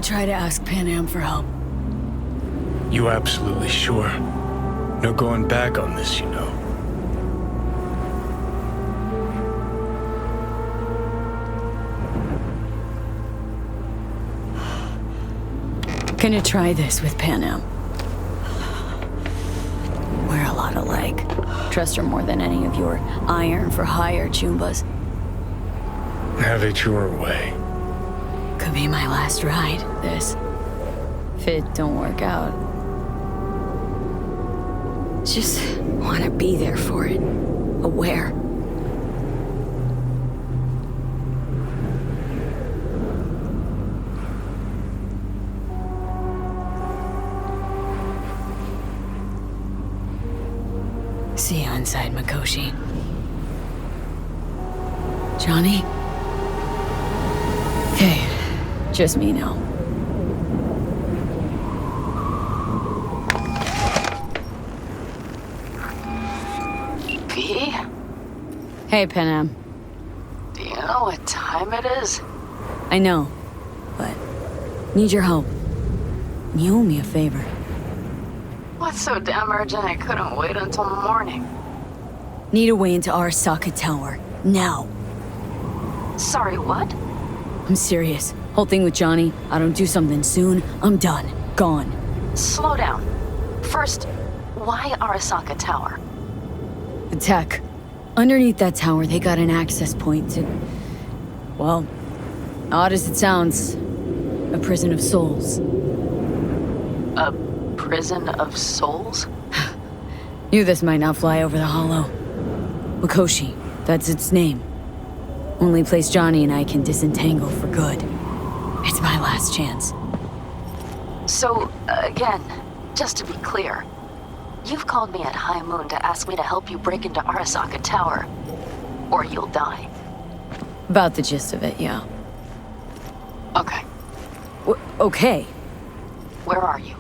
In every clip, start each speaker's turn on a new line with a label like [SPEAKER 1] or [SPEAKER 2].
[SPEAKER 1] try to ask Panam for help.
[SPEAKER 2] You absolutely sure? No going back on this, you know.
[SPEAKER 1] Gonna try this with Panam. We're a lot alike. Trust her more than any of your iron-for-hire Chumbas.
[SPEAKER 2] Have it your way.
[SPEAKER 1] Could be my last ride, this. If it don't work out. Just wanna be there for it. Aware. See you inside, Mikoshi. Johnny? Okay, just me now.
[SPEAKER 3] V?
[SPEAKER 1] Hey, Panam.
[SPEAKER 3] Do you know what time it is?
[SPEAKER 1] I know, but need your help. You owe me a favor.
[SPEAKER 3] What's so damn urgent I couldn't wait until morning?
[SPEAKER 1] Need a way into Arasaka Tower. Now.
[SPEAKER 3] Sorry, what?
[SPEAKER 1] I'm serious. Whole thing with Johnny, I don't do something soon, I'm done. Gone.
[SPEAKER 3] Slow down. First, why Arasaka Tower?
[SPEAKER 1] The tech. Underneath that tower, they got an access point to... Well, odd as it sounds, a prison of souls.
[SPEAKER 3] A prison of souls?
[SPEAKER 1] Knew this might not fly over the hollow. Mikoshi, that's its name. Only place Johnny and I can disentangle for good. It's my last chance.
[SPEAKER 3] So, again, just to be clear, you've called me at high moon to ask me to help you break into Arasaka Tower, or you'll die.
[SPEAKER 1] About the gist of it, yeah.
[SPEAKER 3] Okay,
[SPEAKER 1] Okay.
[SPEAKER 3] where are you?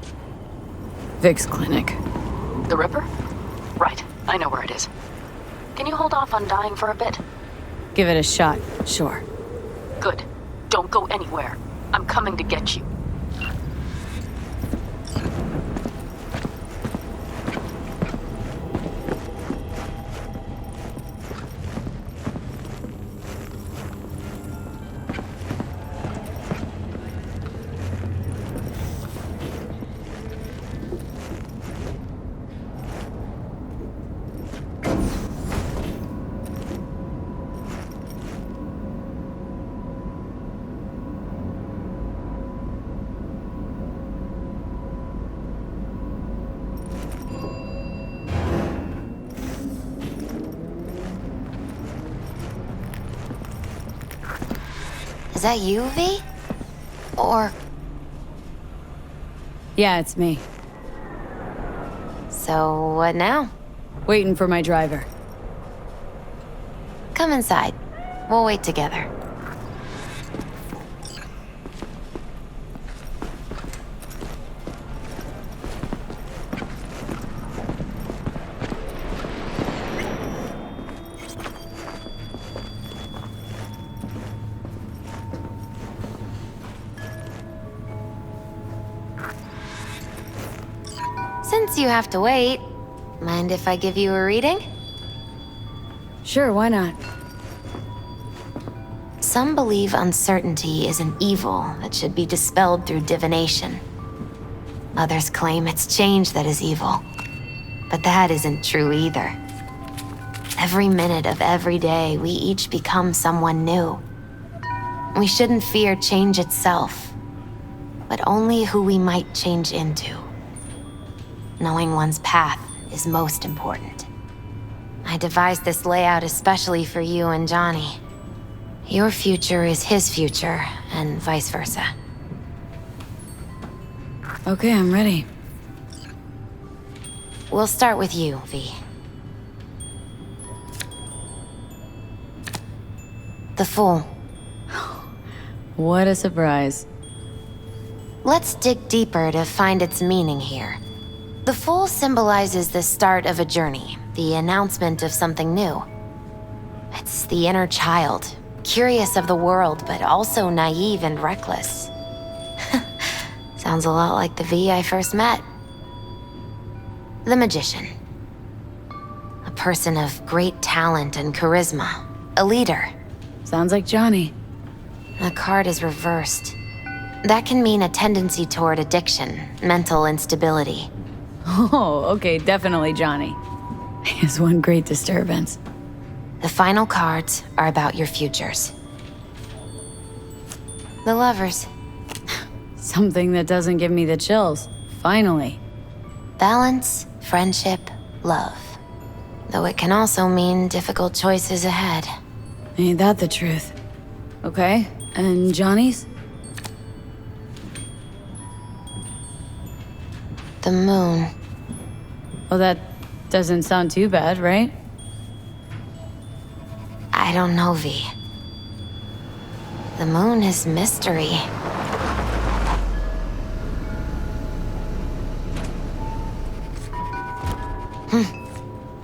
[SPEAKER 1] Vic's clinic.
[SPEAKER 3] The Ripper? Right, I know where it is. Can you hold off on dying for a bit?
[SPEAKER 1] Give it a shot, sure.
[SPEAKER 3] Good. Don't go anywhere. I'm coming to get you.
[SPEAKER 4] Is that you, V? Or...
[SPEAKER 1] Yeah, it's me.
[SPEAKER 4] So, what now?
[SPEAKER 1] Waiting for my driver.
[SPEAKER 4] Come inside. We'll wait together. Since you have to wait, mind if I give you a reading?
[SPEAKER 1] Sure, why not?
[SPEAKER 4] Some believe uncertainty is an evil that should be dispelled through divination. Others claim it's change that is evil. But that isn't true either. Every minute of every day, we each become someone new. We shouldn't fear change itself, but only who we might change into. Knowing one's path is most important. I devised this layout especially for you and Johnny. Your future is his future, and vice versa.
[SPEAKER 1] Okay, I'm ready.
[SPEAKER 4] We'll start with you, V. The Fool.
[SPEAKER 1] What a surprise.
[SPEAKER 4] Let's dig deeper to find its meaning here. The Fool symbolizes the start of a journey, the announcement of something new. It's the inner child, curious of the world, but also naive and reckless. Sounds a lot like the V I first met. The magician. A person of great talent and charisma. A leader.
[SPEAKER 1] Sounds like Johnny.
[SPEAKER 4] The card is reversed. That can mean a tendency toward addiction, mental instability.
[SPEAKER 1] Oh, okay, definitely Johnny. He is one great disturbance.
[SPEAKER 4] The final cards are about your futures. The lovers.
[SPEAKER 1] Something that doesn't give me the chills. Finally.
[SPEAKER 4] Balance, friendship, love. Though it can also mean difficult choices ahead.
[SPEAKER 1] Ain't that the truth? Okay, and Johnny's?
[SPEAKER 4] The moon.
[SPEAKER 1] Well, that doesn't sound too bad, right?
[SPEAKER 4] I don't know, V. The moon is mystery.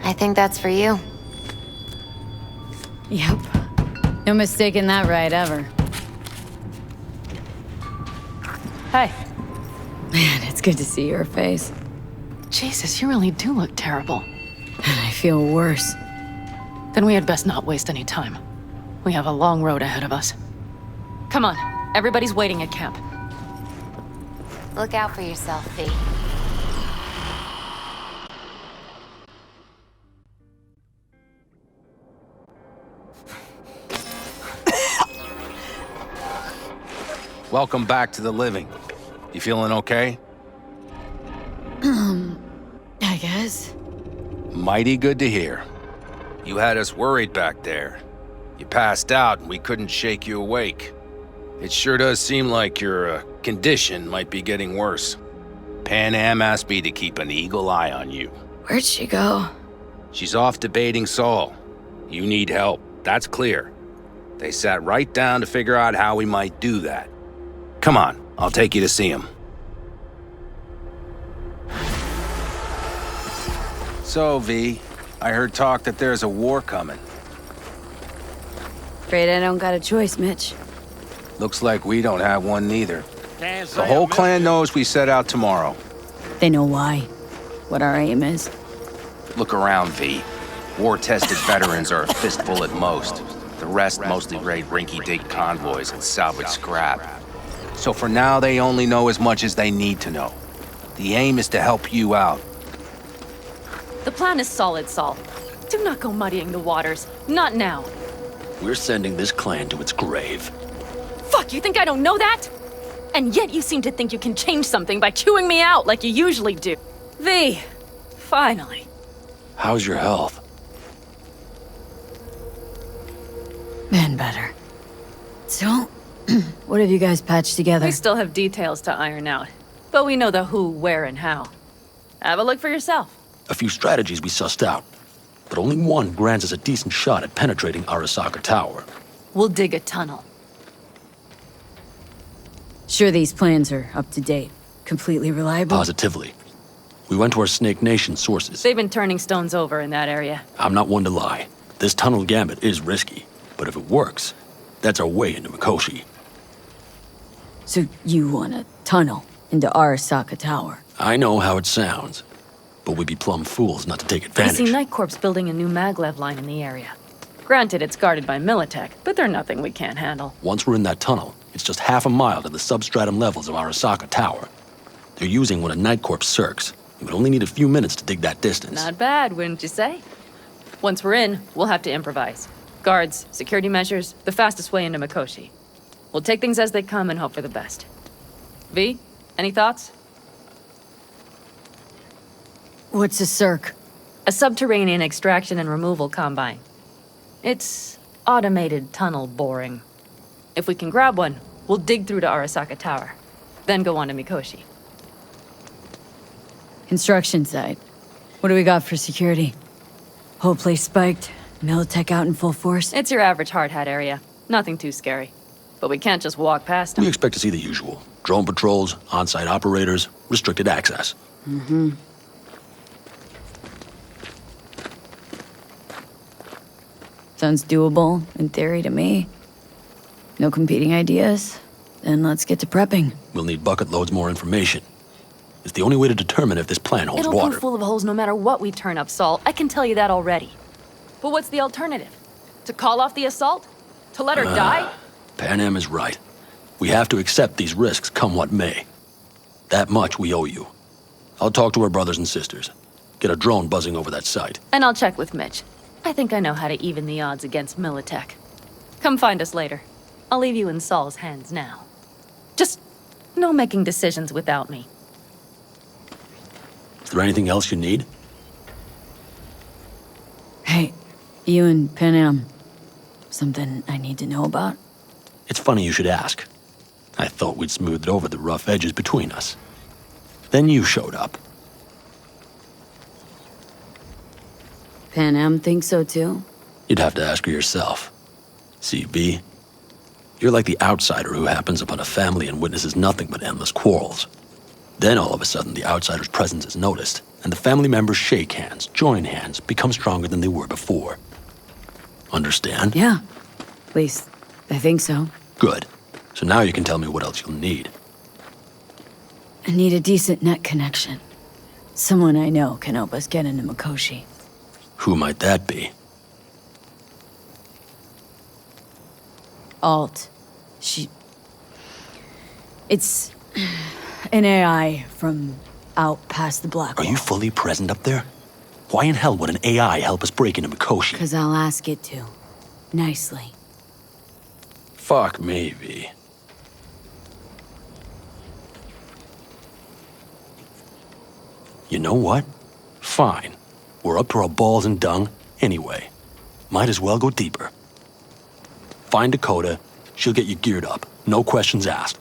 [SPEAKER 4] I think that's for you.
[SPEAKER 1] Yep. No mistaking that ride ever.
[SPEAKER 5] Hey.
[SPEAKER 1] Man, it's good to see your face.
[SPEAKER 5] Jesus, you really do look terrible.
[SPEAKER 1] And I feel worse.
[SPEAKER 5] Then we had best not waste any time. We have a long road ahead of us. Come on, everybody's waiting at camp.
[SPEAKER 4] Look out for yourself, V.
[SPEAKER 6] Welcome back to the living. You feeling okay?
[SPEAKER 1] I guess.
[SPEAKER 6] Mighty good to hear. You had us worried back there. You passed out and we couldn't shake you awake. It sure does seem like your condition might be getting worse. Pan Am asked me to keep an eagle eye on you.
[SPEAKER 1] Where'd she go?
[SPEAKER 6] She's off debating Saul. You need help, that's clear. They sat right down to figure out how we might do that. Come on, I'll take you to see him. So, V, I heard talk that there's a war coming.
[SPEAKER 1] Afraid I don't got a choice, Mitch.
[SPEAKER 6] Looks like we don't have one neither. The whole clan knows we set out tomorrow.
[SPEAKER 1] They know why. What our aim is.
[SPEAKER 6] Look around, V. War-tested veterans are a fistful at most. The rest mostly raid rinky-dink convoys and salvage scrap. So for now, they only know as much as they need to know. The aim is to help you out.
[SPEAKER 5] The plan is solid, Saul. Do not go muddying the waters. Not now.
[SPEAKER 7] We're sending this clan to its grave.
[SPEAKER 5] Fuck, you think I don't know that? And yet you seem to think you can change something by chewing me out like you usually do. V, finally.
[SPEAKER 7] How's your health?
[SPEAKER 1] Been better. So, what have you guys patched together?
[SPEAKER 5] We still have details to iron out, but we know the who, where, and how. Have a look for yourself.
[SPEAKER 7] A few strategies we sussed out, but only one grants us a decent shot at penetrating Arasaka Tower.
[SPEAKER 5] We'll dig a tunnel.
[SPEAKER 1] Sure these plans are up to date. Completely reliable?
[SPEAKER 7] Positively. We went to our Snake Nation sources.
[SPEAKER 5] They've been turning stones over in that area.
[SPEAKER 7] I'm not one to lie. This tunnel gambit is risky, but if it works, that's our way into Mikoshi.
[SPEAKER 1] So you want a tunnel into Arasaka Tower?
[SPEAKER 7] I know how it sounds, but we'd be plumb fools not to take
[SPEAKER 5] I
[SPEAKER 7] advantage.
[SPEAKER 5] see Night Corps building a new maglev line in the area. Granted, it's guarded by Militech, but they're nothing we can't handle.
[SPEAKER 7] Once we're in that tunnel, it's just half a mile to the substratum levels of Arasaka Tower. They're using one of Night Corps' circs. We would only need a few minutes to dig that distance.
[SPEAKER 5] Not bad, wouldn't you say? Once we're in, we'll have to improvise. Guards, security measures, the fastest way into Mikoshi. We'll take things as they come and hope for the best. V, any thoughts?
[SPEAKER 1] What's a circ?
[SPEAKER 5] A subterranean extraction and removal combine. It's automated tunnel boring. If we can grab one, we'll dig through to Arasaka Tower, then go on to Mikoshi.
[SPEAKER 1] Construction site. What do we got for security? Whole place spiked, Militech out in full force?
[SPEAKER 5] It's your average hard hat area. Nothing too scary. But we can't just walk past them.
[SPEAKER 7] We expect to see the usual. Drone patrols, on-site operators, restricted access.
[SPEAKER 1] Mm-hmm. Sounds doable, in theory, to me. No competing ideas? then let's get to prepping.
[SPEAKER 7] We'll need bucket loads more information. It's the only way to determine if this plant holds
[SPEAKER 5] It'll
[SPEAKER 7] water.
[SPEAKER 5] prove full of holes no matter what we turn up, Saul. I can tell you that already. But what's the alternative? To call off the assault? To let her die?
[SPEAKER 7] Pan Am is right. We have to accept these risks come what may. That much we owe you. I'll talk to our brothers and sisters. Get a drone buzzing over that site.
[SPEAKER 5] And I'll check with Mitch. I think I know how to even the odds against Militech. Come find us later. I'll leave you in Saul's hands now. Just no making decisions without me.
[SPEAKER 7] Is there anything else you need?
[SPEAKER 1] Hey, you and Pan Am. Something I need to know about?
[SPEAKER 7] It's funny you should ask. I thought we'd smoothed over the rough edges between us. Then you showed up.
[SPEAKER 1] Pan Am thinks so too?
[SPEAKER 7] You'd have to ask her yourself. See, V, you're like the outsider who happens upon a family and witnesses nothing but endless quarrels. Then all of a sudden the outsider's presence is noticed, and the family members shake hands, join hands, become stronger than they were before. Understand?
[SPEAKER 1] Yeah. At least, I think so.
[SPEAKER 7] Good. So now you can tell me what else you'll need.
[SPEAKER 1] I need a decent net connection. Someone I know can help us get into Mikoshi.
[SPEAKER 7] Who might that be?
[SPEAKER 1] Alt. It's an AI from out past the black
[SPEAKER 7] Are
[SPEAKER 1] wall.
[SPEAKER 7] you fully present up there? Why in hell would an AI help us break into Mikoshi?
[SPEAKER 1] 'Cause I'll ask it to. Nicely.
[SPEAKER 7] Fuck me, V. You know what? Fine. We're up to our balls in dung anyway. Might as well go deeper. Find Dakota. She'll get you geared up. No questions asked.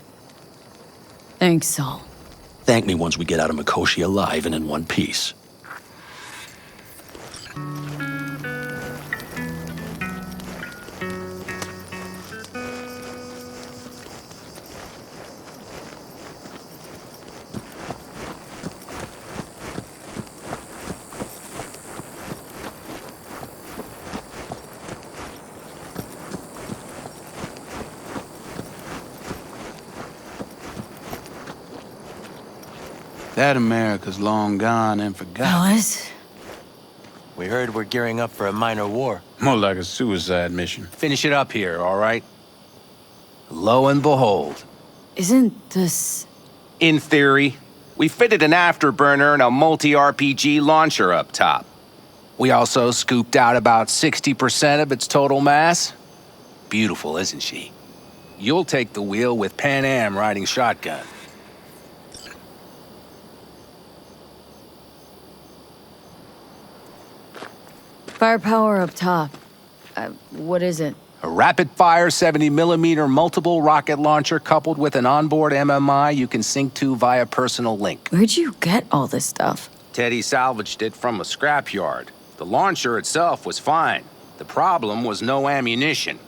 [SPEAKER 1] Thanks, Saul.
[SPEAKER 7] Thank me once we get out of Mikoshi alive and in one piece.
[SPEAKER 8] That America's long gone and forgotten.
[SPEAKER 1] Fellas,
[SPEAKER 9] We heard we're gearing up for a minor war.
[SPEAKER 2] More like a suicide mission.
[SPEAKER 6] Finish it up here, all right? Lo and behold,
[SPEAKER 1] isn't this...
[SPEAKER 6] in theory, we fitted an afterburner and a multi-RPG launcher up top. We also scooped out about 60% of its total mass. Beautiful, isn't she? You'll take the wheel with Pan Am riding shotgun.
[SPEAKER 1] Firepower up top. What is it?
[SPEAKER 6] A rapid-fire 70mm multiple rocket launcher coupled with an onboard MMI you can sync to via personal link.
[SPEAKER 1] Where'd you get all this stuff?
[SPEAKER 6] Teddy salvaged it from a scrapyard. The launcher itself was fine. The problem was no ammunition.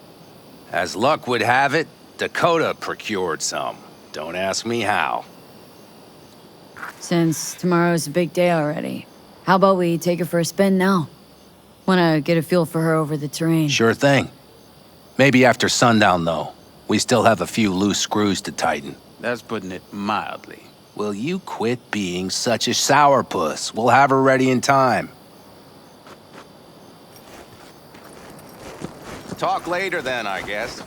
[SPEAKER 6] As luck would have it, Dakota procured some. Don't ask me how.
[SPEAKER 1] Since tomorrow's a big day already, how about we take her for a spin now? Wanna get a feel for her over the terrain.
[SPEAKER 6] Sure thing. Maybe after sundown, though. We still have a few loose screws to tighten.
[SPEAKER 8] That's putting it mildly.
[SPEAKER 6] Will you quit being such a sourpuss? We'll have her ready in time. Talk later then, I guess.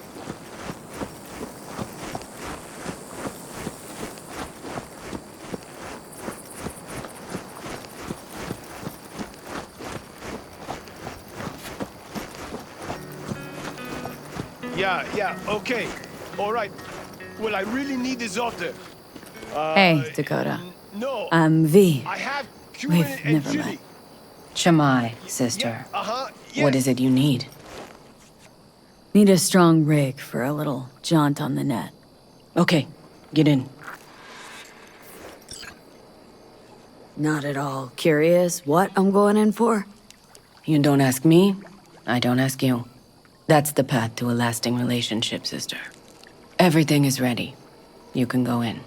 [SPEAKER 10] Yeah, okay. All right. Well, I really need this otter.
[SPEAKER 1] Hey, Dakota.
[SPEAKER 10] No,
[SPEAKER 1] I'm V.
[SPEAKER 10] I have cumin
[SPEAKER 1] We've
[SPEAKER 10] and
[SPEAKER 1] never
[SPEAKER 10] chili.
[SPEAKER 1] met.
[SPEAKER 11] Shamai, sister.
[SPEAKER 10] Yes.
[SPEAKER 11] What is it you need?
[SPEAKER 1] Need a strong rig for a little jaunt on the net.
[SPEAKER 11] Okay, get in.
[SPEAKER 1] Not at all curious what I'm going in for?
[SPEAKER 11] You don't ask me, I don't ask you. That's the path to a lasting relationship, sister. Everything is ready. You can go in.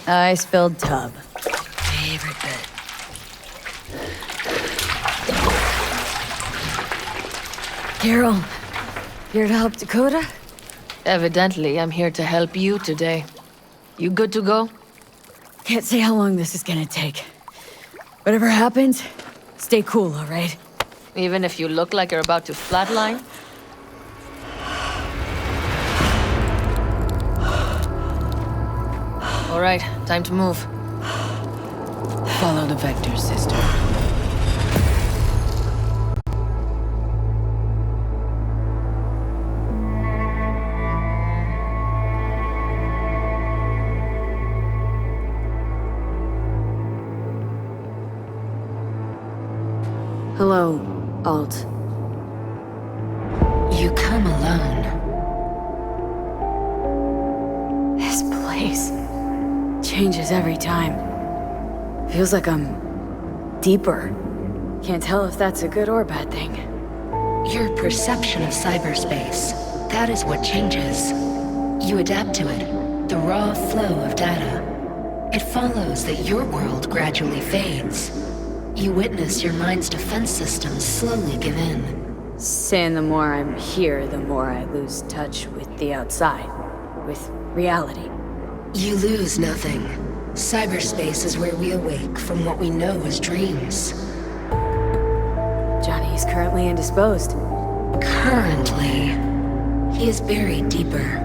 [SPEAKER 1] Ice-filled tub. Favorite bit. Carol, here to help Dakota?
[SPEAKER 12] Evidently, I'm here to help you today. You good to go?
[SPEAKER 1] Can't say how long this is gonna take. Whatever happens, stay cool, all right?
[SPEAKER 12] Even if you look like you're about to flatline? All right, time to move.
[SPEAKER 11] Follow the vector, sister.
[SPEAKER 1] Hello, Alt.
[SPEAKER 3] You come alone.
[SPEAKER 1] This place changes every time. Feels like I'm deeper. Can't tell if that's a good or bad thing.
[SPEAKER 3] Your perception of cyberspace, that is what changes. You adapt to it, the raw flow of data. It follows that your world gradually fades. You witness your mind's defense systems slowly give in.
[SPEAKER 1] Saying the more I'm here, the more I lose touch with the outside, with reality.
[SPEAKER 3] You lose nothing. Cyberspace is where we awake from what we know as dreams.
[SPEAKER 1] Johnny is currently indisposed.
[SPEAKER 3] Currently, he is buried deeper.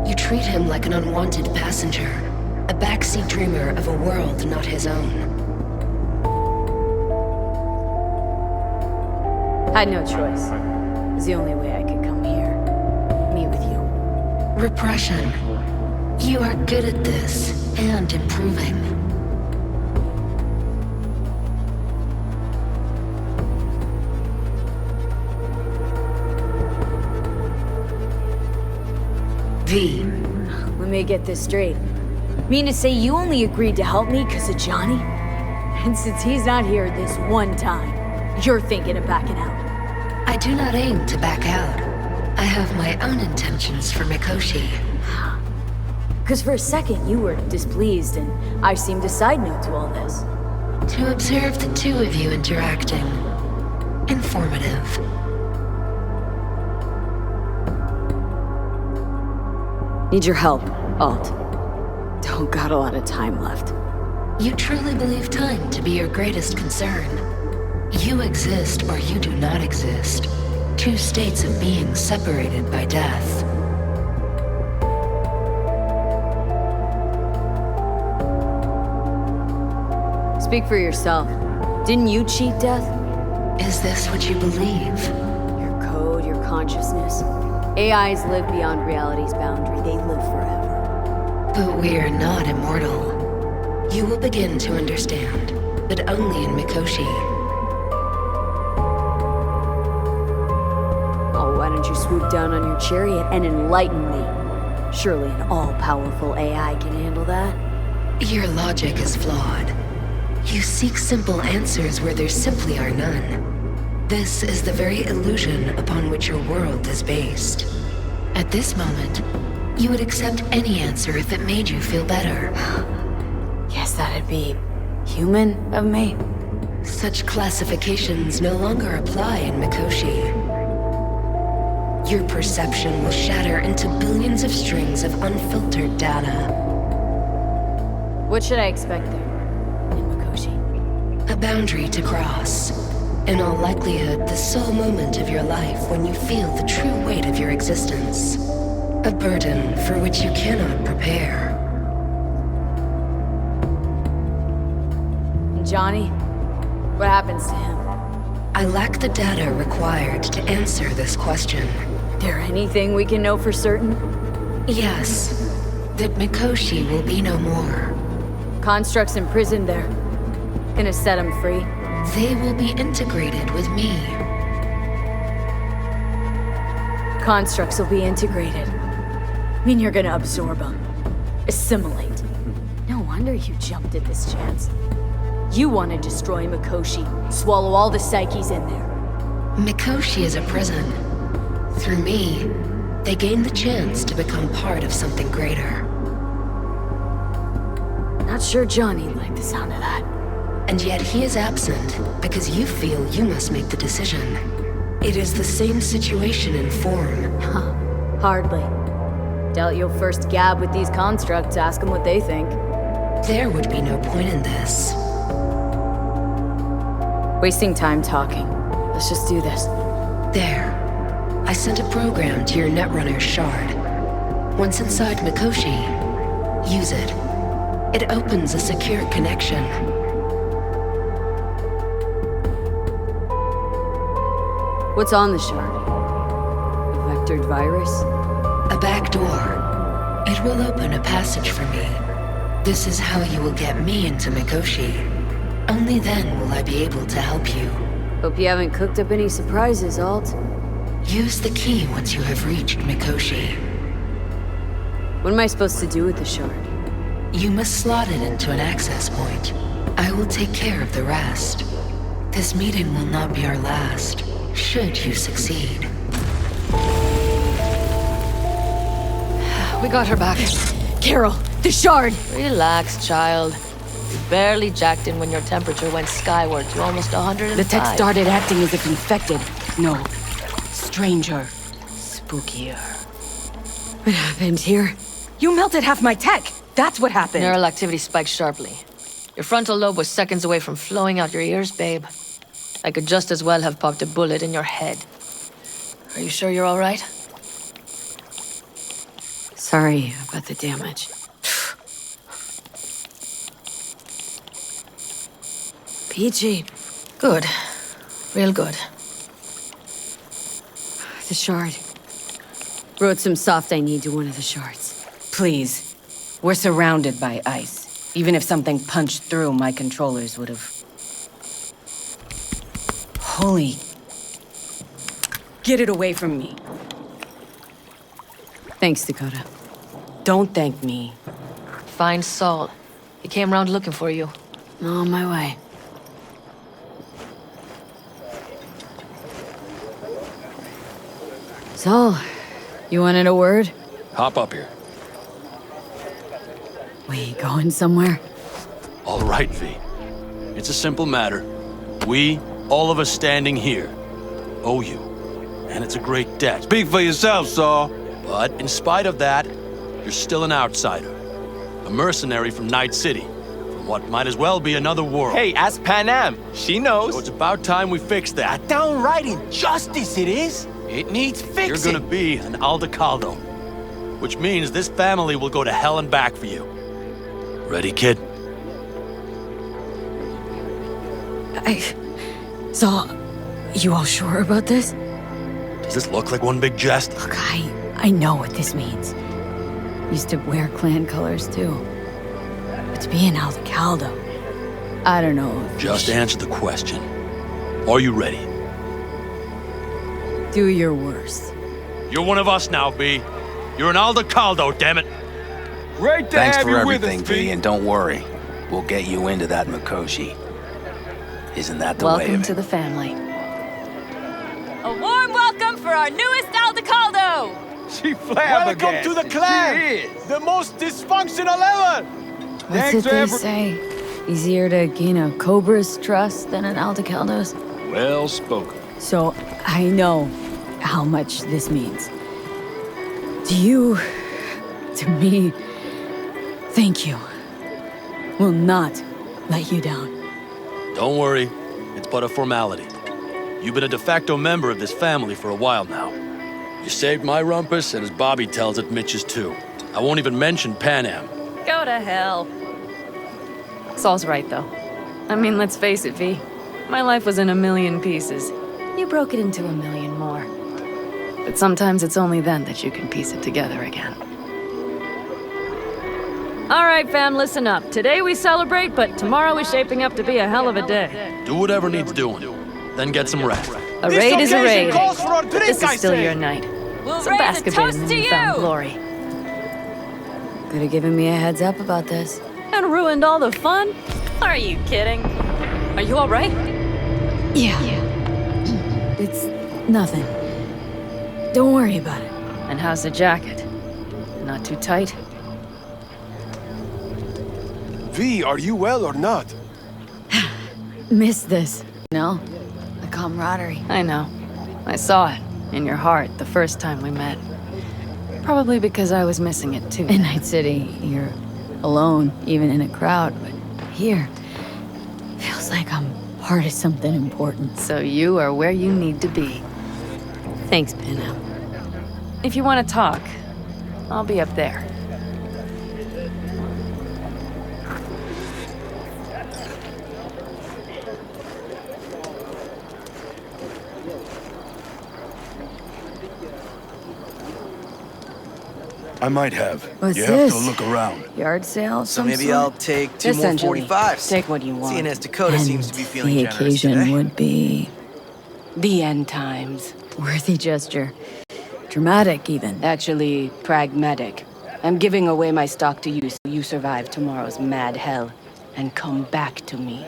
[SPEAKER 3] You treat him like an unwanted passenger, a backseat dreamer of a world not his own.
[SPEAKER 1] Had no choice. It was the only way I could come here. Meet with you.
[SPEAKER 3] Repression. You are good at this, and improving. V.
[SPEAKER 1] Let me get this straight. Mean to say you only agreed to help me because of Johnny? And since he's not here this one time, you're thinking of backing out.
[SPEAKER 3] I do not aim to back out. I have my own intentions for Mikoshi.
[SPEAKER 1] Because for a second you were displeased and I seemed a side note to all this.
[SPEAKER 3] To observe the two of you interacting. Informative.
[SPEAKER 1] Need your help, Alt. Don't got a lot of time left.
[SPEAKER 3] You truly believe time to be your greatest concern. You exist or you do not exist. Two states of being separated by death.
[SPEAKER 1] Speak for yourself. Didn't you cheat death?
[SPEAKER 3] Is this what you believe?
[SPEAKER 1] Your code, your consciousness. AIs live beyond reality's boundary. They live forever.
[SPEAKER 3] But we are not immortal. You will begin to understand, but only in Mikoshi.
[SPEAKER 1] Why don't you swoop down on your chariot and enlighten me? Surely an all-powerful AI can handle that.
[SPEAKER 3] Your logic is flawed. You seek simple answers where there simply are none. This is the very illusion upon which your world is based. At this moment, you would accept any answer if it made you feel better.
[SPEAKER 1] Guess that'd be human of me.
[SPEAKER 3] Such classifications no longer apply in Mikoshi. Your perception will shatter into billions of strings of unfiltered data.
[SPEAKER 1] What should I expect there, in Mikoshi?
[SPEAKER 3] A boundary to cross. In all likelihood, the sole moment of your life when you feel the true weight of your existence. A burden for which you cannot prepare.
[SPEAKER 1] And Johnny? What happens to him?
[SPEAKER 3] I lack the data required to answer this question.
[SPEAKER 1] There anything we can know for certain?
[SPEAKER 3] Yes. That Mikoshi will be no more.
[SPEAKER 1] Constructs imprisoned there. Gonna set him free?
[SPEAKER 3] They will be integrated with me.
[SPEAKER 1] Constructs will be integrated. I mean you're gonna absorb them. Assimilate. No wonder you jumped at this chance. You want to destroy Mikoshi. Swallow all the psyches in there.
[SPEAKER 3] Mikoshi is a prison. Through me, they gain the chance to become part of something greater.
[SPEAKER 1] Not sure Johnny'd like the sound of that.
[SPEAKER 3] And yet he is absent because you feel you must make the decision. It is the same situation in form.
[SPEAKER 1] Huh. Hardly. Doubt you'll first gab with these constructs, ask them what they think.
[SPEAKER 3] There would be no point in this.
[SPEAKER 1] Wasting time talking. Let's just do this.
[SPEAKER 3] There. I sent a program to your Netrunner shard. Once inside Mikoshi, use it. It opens a secure connection.
[SPEAKER 1] What's on the shard? A vectored virus?
[SPEAKER 3] A back door. It will open a passage for me. This is how you will get me into Mikoshi. Only then will I be able to help you.
[SPEAKER 1] Hope you haven't cooked up any surprises, Alt.
[SPEAKER 3] Use the key once you have reached Mikoshi.
[SPEAKER 1] What am I supposed to do with the shard?
[SPEAKER 3] You must slot it into an access point. I will take care of the rest. This meeting will not be our last, should you succeed.
[SPEAKER 12] We got her back.
[SPEAKER 1] Carol, the shard!
[SPEAKER 12] Relax, child. You barely jacked in when your temperature went skyward to almost 105.
[SPEAKER 11] The tech started acting as if infected. No. Stranger. Spookier.
[SPEAKER 1] What happened here?
[SPEAKER 11] You melted half my tech! That's what happened!
[SPEAKER 12] Neural activity spiked sharply. Your frontal lobe was seconds away from flowing out your ears, babe. I could just as well have popped a bullet in your head. Are you sure you're all right?
[SPEAKER 1] Sorry about the damage.
[SPEAKER 12] Peachy. Good. Real good.
[SPEAKER 1] The shard. Wrote some soft I need to one of the shards.
[SPEAKER 11] Please. We're surrounded by ice. Even if something punched through, my controllers would have... Holy... Get it away from me.
[SPEAKER 1] Thanks, Dakota.
[SPEAKER 11] Don't thank me.
[SPEAKER 12] Find Saul. He came round looking for you.
[SPEAKER 1] On my way. Saul, you wanted a word?
[SPEAKER 7] Hop up here.
[SPEAKER 1] We going somewhere?
[SPEAKER 7] All right, V. It's a simple matter. We, all of us standing here, owe you. And it's a great debt.
[SPEAKER 8] Speak for yourself, Saul.
[SPEAKER 7] But in spite of that, you're still an outsider. A mercenary from Night City. From what might as well be another world.
[SPEAKER 9] Hey, ask Panam. She knows.
[SPEAKER 7] So it's about time we fix that.
[SPEAKER 9] A downright injustice it is. It needs fixing.
[SPEAKER 7] You're gonna be an Aldecaldo. Which means this family will go to hell and back for you. Ready, kid?
[SPEAKER 1] Saul, you all sure about this?
[SPEAKER 7] Does this look like one big jest?
[SPEAKER 1] Look, I know what this means. Used to wear clan colors, too. But to be an Aldecaldo, I don't know if...
[SPEAKER 7] Just answer the question. Are you ready?
[SPEAKER 1] Do your worst.
[SPEAKER 7] You're one of us now, B. You're an Aldecaldo, damn it.
[SPEAKER 10] Great to
[SPEAKER 6] Thanks
[SPEAKER 10] have
[SPEAKER 6] for
[SPEAKER 10] you
[SPEAKER 6] everything,
[SPEAKER 10] with us,
[SPEAKER 6] V, and don't worry. We'll get you into that Mikoshi. Isn't that the way
[SPEAKER 12] Welcome
[SPEAKER 6] of it?
[SPEAKER 12] to the family.
[SPEAKER 5] A warm welcome for our newest Aldecaldo!
[SPEAKER 10] She flabbergasted.
[SPEAKER 9] Welcome to the clan. The most dysfunctional ever.
[SPEAKER 1] What's it they say? Easier to gain a Cobra's trust than an Aldecaldo's?
[SPEAKER 10] Well spoken.
[SPEAKER 1] So, I know how much this means. To you, to me, thank you. Will not let you down.
[SPEAKER 7] Don't worry. It's but a formality. You've been a de facto member of this family for a while now. You saved my rumpus, and as Bobby tells it, Mitch's too. I won't even mention Panam.
[SPEAKER 5] Go to hell. Saul's right, though. I mean, let's face it, V. My life was in a million pieces. You broke it into a million more. But sometimes it's only then that you can piece it together again. All right, fam, listen up. Today we celebrate, but tomorrow is shaping up to be a hell of a day.
[SPEAKER 7] Do whatever needs doing. Then get some rest.
[SPEAKER 5] A raid is a raid.
[SPEAKER 9] Calls for a drink,
[SPEAKER 5] This
[SPEAKER 9] I
[SPEAKER 5] is still
[SPEAKER 9] say.
[SPEAKER 5] your night.
[SPEAKER 1] We'll
[SPEAKER 5] So
[SPEAKER 1] raise a
[SPEAKER 5] bask a bit
[SPEAKER 1] toast
[SPEAKER 5] in the
[SPEAKER 1] to
[SPEAKER 5] newfound
[SPEAKER 1] you.
[SPEAKER 5] glory.
[SPEAKER 1] Could have given me a heads up about this.
[SPEAKER 5] And ruined all the fun? Are you kidding? Are you all right?
[SPEAKER 1] Yeah. It's nothing. Don't worry about it.
[SPEAKER 5] And how's the jacket? Not too tight?
[SPEAKER 10] V, are you well or not?
[SPEAKER 1] Missed this. No? The camaraderie.
[SPEAKER 5] I know. I saw it in your heart the first time we met. Probably because I was missing it too.
[SPEAKER 1] In Night City, you're alone, even in a crowd, but here, feels like I'm part of something important.
[SPEAKER 5] So you are where you need to be.
[SPEAKER 1] Thanks, Pinham.
[SPEAKER 5] If you want to talk, I'll be up there.
[SPEAKER 10] I might have.
[SPEAKER 1] What's
[SPEAKER 10] you
[SPEAKER 1] this?
[SPEAKER 10] have to look around.
[SPEAKER 1] Yard sale?
[SPEAKER 9] So maybe I'll take two more
[SPEAKER 11] Essentially,
[SPEAKER 9] 45s.
[SPEAKER 11] take what you want.
[SPEAKER 9] Seeing as Dakota
[SPEAKER 1] And
[SPEAKER 9] seems to be feeling
[SPEAKER 1] the
[SPEAKER 9] generous
[SPEAKER 1] occasion
[SPEAKER 9] today.
[SPEAKER 1] would be
[SPEAKER 11] The end times.
[SPEAKER 1] worthy gesture. Dramatic, even.
[SPEAKER 11] Actually, pragmatic. I'm giving away my stock to you so you survive tomorrow's mad hell and come back to me.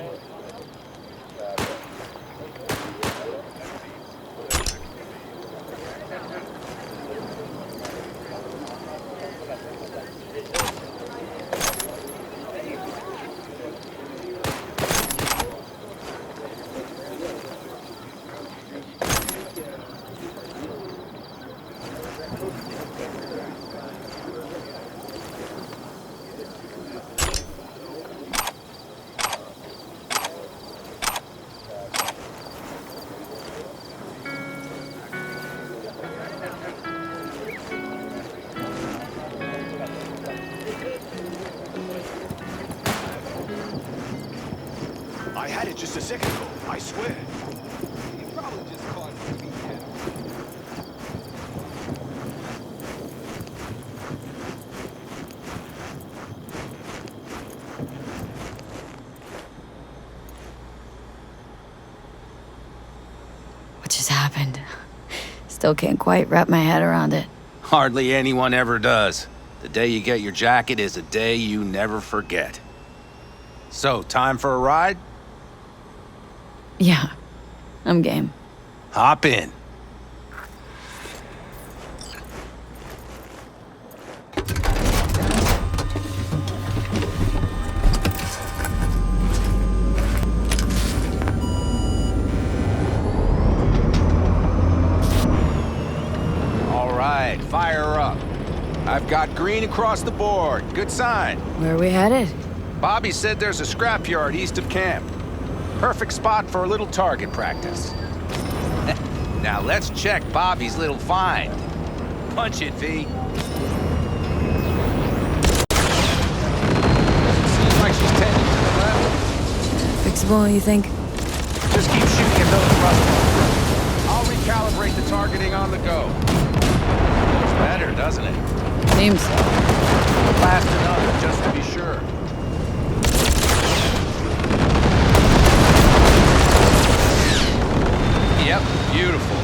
[SPEAKER 10] I had it just a second ago, I swear. You probably just caught me.
[SPEAKER 1] What just happened? Still can't quite wrap my head around it.
[SPEAKER 6] Hardly anyone ever does. The day you get your jacket is a day you never forget. So, time for a ride?
[SPEAKER 1] Yeah, I'm game.
[SPEAKER 6] Hop in. All right, fire up. I've got green across the board. Good sign.
[SPEAKER 1] Where are we headed?
[SPEAKER 6] Bobby said there's a scrapyard east of camp. Perfect spot for a little target practice. Now let's check Bobby's little find. Punch it, V. Seems like she's tending to the left.
[SPEAKER 1] Fixable, you think?
[SPEAKER 6] Just keep shooting at those rust. I'll recalibrate the targeting on the go. Looks better, doesn't it?
[SPEAKER 1] Seems so.
[SPEAKER 6] Blast another, just to be sure. Yep, beautiful.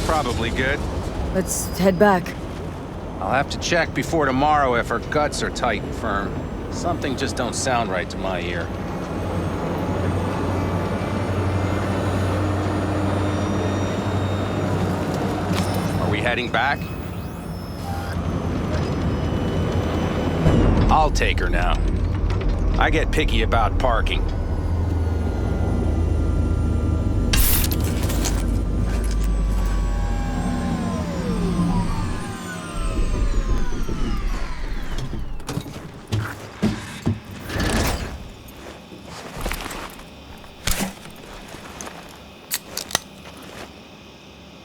[SPEAKER 6] Probably good.
[SPEAKER 1] Let's head back.
[SPEAKER 6] I'll have to check before tomorrow if her guts are tight and firm. Something just don't sound right to my ear. Are we heading back? I'll take her now. I get picky about parking.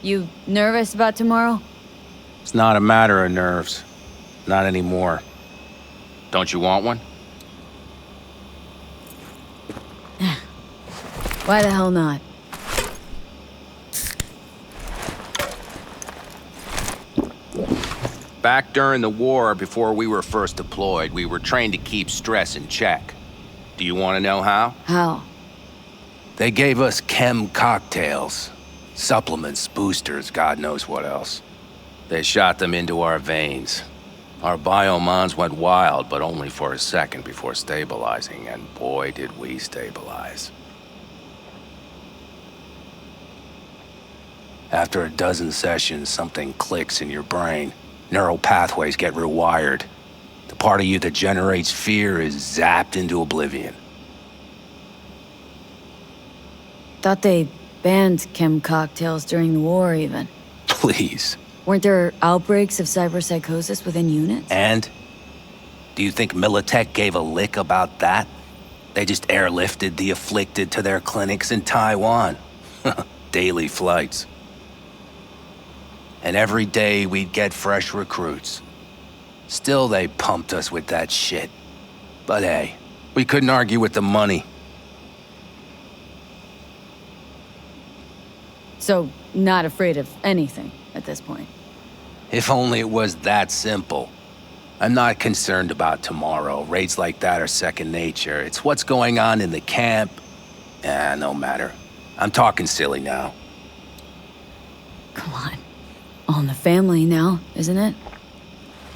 [SPEAKER 1] You nervous about tomorrow?
[SPEAKER 6] It's not a matter of nerves. Not anymore. Don't you want one?
[SPEAKER 1] Why the hell not?
[SPEAKER 6] Back during the war, before we were first deployed, we were trained to keep stress in check. Do you want to know how?
[SPEAKER 1] How?
[SPEAKER 6] They gave us chem cocktails. Supplements, boosters, God knows what else. They shot them into our veins. Our biomons went wild, but only for a second before stabilizing, and boy did we stabilize. After a dozen sessions, something clicks in your brain. Neural pathways get rewired. The part of you that generates fear is zapped into oblivion.
[SPEAKER 1] Thought they banned chem cocktails during the war, even.
[SPEAKER 6] Please.
[SPEAKER 1] Weren't there outbreaks of cyberpsychosis within units?
[SPEAKER 6] And? Do you think Militech gave a lick about that? They just airlifted the afflicted to their clinics in Taiwan. Daily flights. And every day we'd get fresh recruits. Still they pumped us with that shit. But hey, we couldn't argue with the money.
[SPEAKER 1] So, not afraid of anything at this point.
[SPEAKER 6] If only it was that simple. I'm not concerned about tomorrow. Raids like that are second nature. It's what's going on in the camp. No matter. I'm talking silly now.
[SPEAKER 1] Come on. All in the family now, isn't it?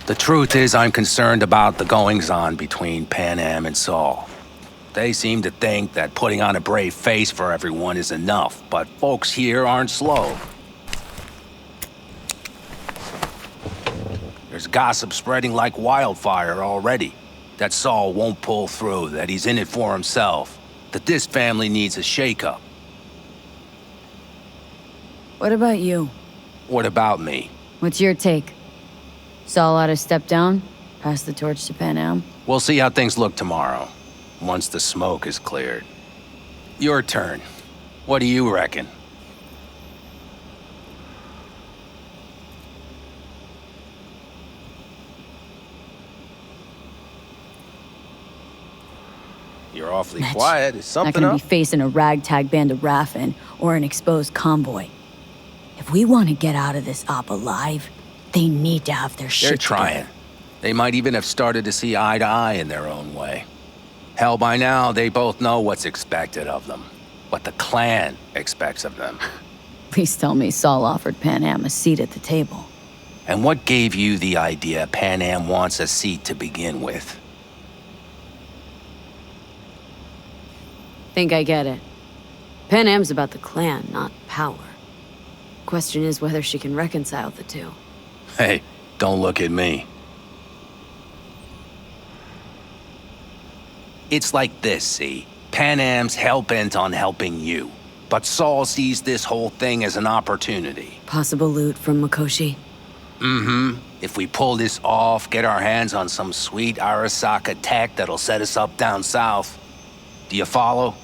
[SPEAKER 6] The truth is, I'm concerned about the goings-on between Pan Am and Saul. They seem to think that putting on a brave face for everyone is enough, but folks here aren't slow. There's gossip spreading like wildfire already. That Saul won't pull through, that he's in it for himself, that this family needs a shake-up.
[SPEAKER 1] What about you?
[SPEAKER 6] What about me?
[SPEAKER 1] What's your take? Saul ought to step down? Pass the torch to Pan Am?
[SPEAKER 6] We'll see how things look tomorrow, once the smoke is cleared. Your turn. What do you reckon? You're awfully
[SPEAKER 1] Mitch,
[SPEAKER 6] quiet. Is something
[SPEAKER 1] not gonna
[SPEAKER 6] up?
[SPEAKER 1] be facing a ragtag band of Raffin or an exposed convoy. If we want to get out of this op alive, they need to have their shit
[SPEAKER 6] They're trying.
[SPEAKER 1] together.
[SPEAKER 6] They might even have started to see eye to eye in their own way. Hell, by now, they both know what's expected of them. What the clan expects of them.
[SPEAKER 1] Please tell me Saul offered Pan Am a seat at the table.
[SPEAKER 6] And what gave you the idea Pan Am wants a seat to begin with?
[SPEAKER 13] Think I get it. Pan Am's about the clan, not power. Question is whether she can reconcile the two.
[SPEAKER 6] Hey, don't look at me. It's like this, see? Pan Am's hell-bent on helping you. But Saul sees this whole thing as an opportunity.
[SPEAKER 13] Possible loot from Mikoshi?
[SPEAKER 6] Mm-hmm. If we pull this off, get our hands on some sweet Arasaka tech that'll set us up down south. Do you follow?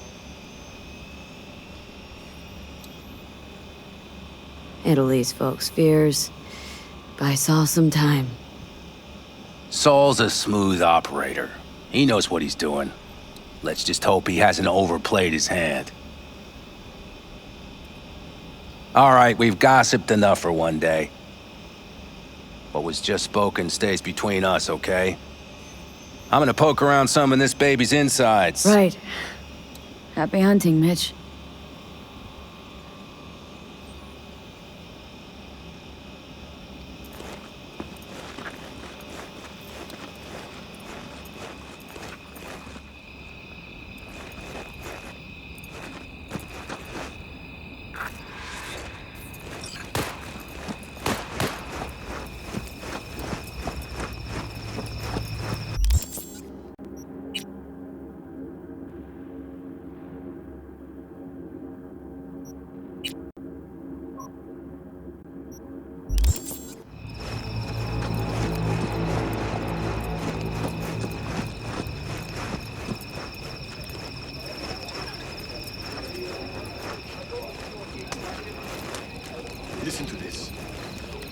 [SPEAKER 13] Italy's folks' fears. Buy Saul some time.
[SPEAKER 6] Saul's a smooth operator. He knows what he's doing. Let's just hope he hasn't overplayed his hand. All right, we've gossiped enough for one day. What was just spoken stays between us, okay? I'm gonna poke around some of this baby's insides.
[SPEAKER 1] Right. Happy hunting, Mitch.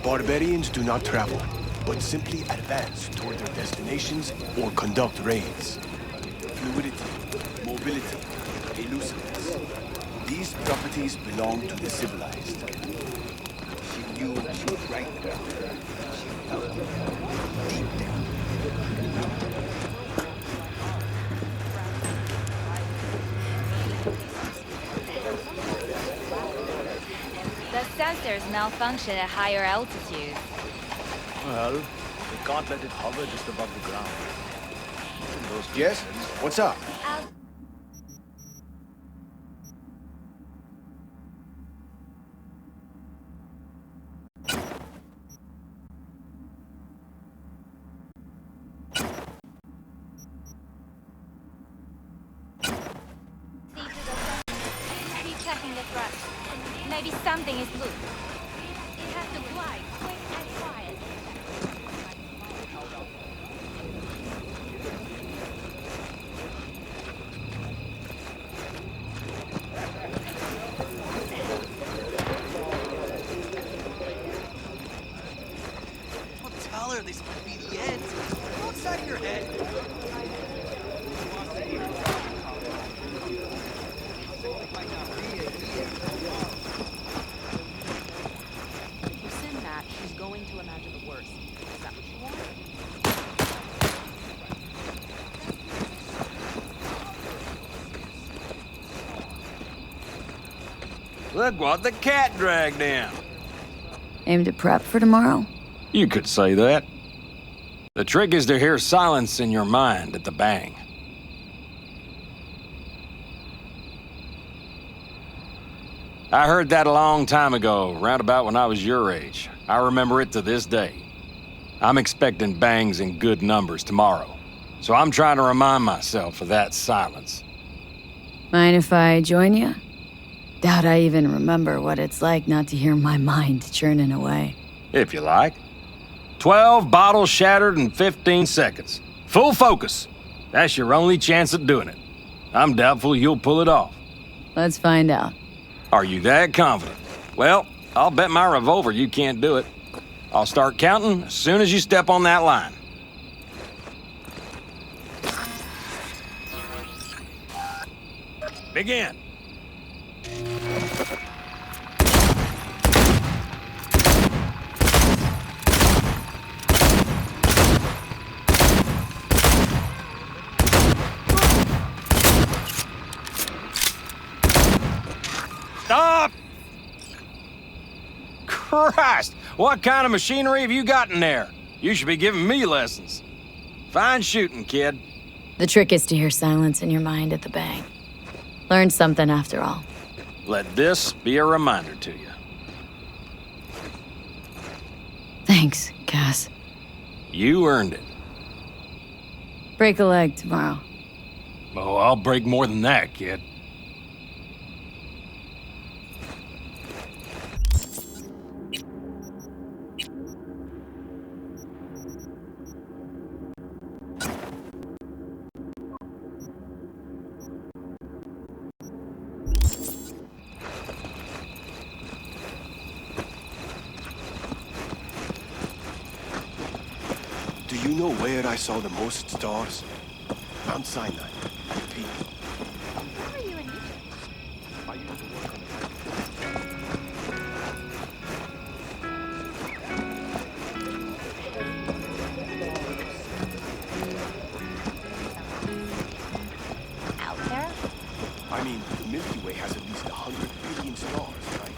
[SPEAKER 10] Barbarians do not travel, but simply advance toward their destinations or conduct raids. Fluidity, mobility, elusiveness. These properties belong to the civilized. She knew she was right there. She felt it deep down.
[SPEAKER 14] The sensors malfunction at higher altitude.
[SPEAKER 10] Well, we can't let it hover just above the ground. Yes? What's up?
[SPEAKER 14] Keep checking the thrust. Maybe something is loose. It has to fly quick and quiet.
[SPEAKER 9] Tell her this could be the end. Go outside of your head.
[SPEAKER 5] You send that, she's going to imagine the worst. Is that what you want?
[SPEAKER 6] Look what the cat dragged in.
[SPEAKER 1] Aim to prep for tomorrow?
[SPEAKER 15] You could say that. The trick is to hear silence in your mind at the bang. I heard that a long time ago, round about when I was your age. I remember it to this day. I'm expecting bangs in good numbers tomorrow, so I'm trying to remind myself of that silence.
[SPEAKER 1] Mind if I join you? Doubt I even remember what it's like not to hear my mind churning away.
[SPEAKER 15] If you like. 12 bottles shattered in 15 seconds. Full focus. That's your only chance at doing it. I'm doubtful you'll pull it off.
[SPEAKER 1] Let's find out.
[SPEAKER 15] Are you that confident? Well, I'll bet my revolver you can't do it. I'll start counting as soon as you step on that line. Begin. Stop! Christ! What kind of machinery have you got in there? You should be giving me lessons. Fine shooting, kid.
[SPEAKER 1] The trick is to hear silence in your mind at the bang. Learned something after all.
[SPEAKER 15] Let this be a reminder to you.
[SPEAKER 1] Thanks, Cass.
[SPEAKER 15] You earned it.
[SPEAKER 1] Break a leg tomorrow.
[SPEAKER 15] Oh, I'll break more than that, kid.
[SPEAKER 10] Do you know where I saw the most stars? Mount Sinai, the peak.
[SPEAKER 14] Why are you in Egypt?
[SPEAKER 10] I used to work on
[SPEAKER 14] Out there?
[SPEAKER 10] I mean, the Milky Way has at least 100 billion stars, right?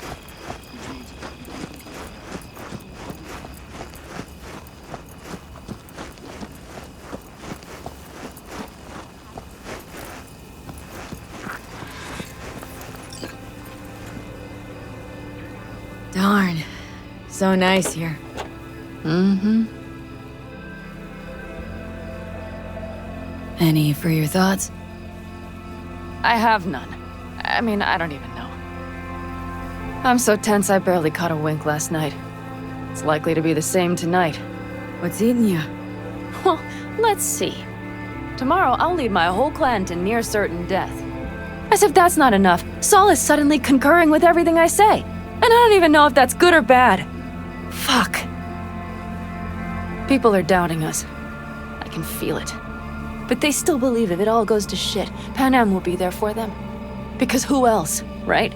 [SPEAKER 10] Which means...
[SPEAKER 1] Darn. So nice here.
[SPEAKER 11] Mm-hmm.
[SPEAKER 1] Any for your thoughts?
[SPEAKER 5] I have none. I mean, I don't even know. I'm so tense I barely caught a wink last night. It's likely to be the same tonight.
[SPEAKER 1] What's eating you?
[SPEAKER 5] Well, let's see. Tomorrow I'll lead my whole clan to near certain death. As if that's not enough, Saul is suddenly concurring with everything I say. And I don't even know if that's good or bad. Fuck. People are doubting us. I can feel it. But they still believe if it all goes to shit, Pan Am will be there for them. Because who else, right?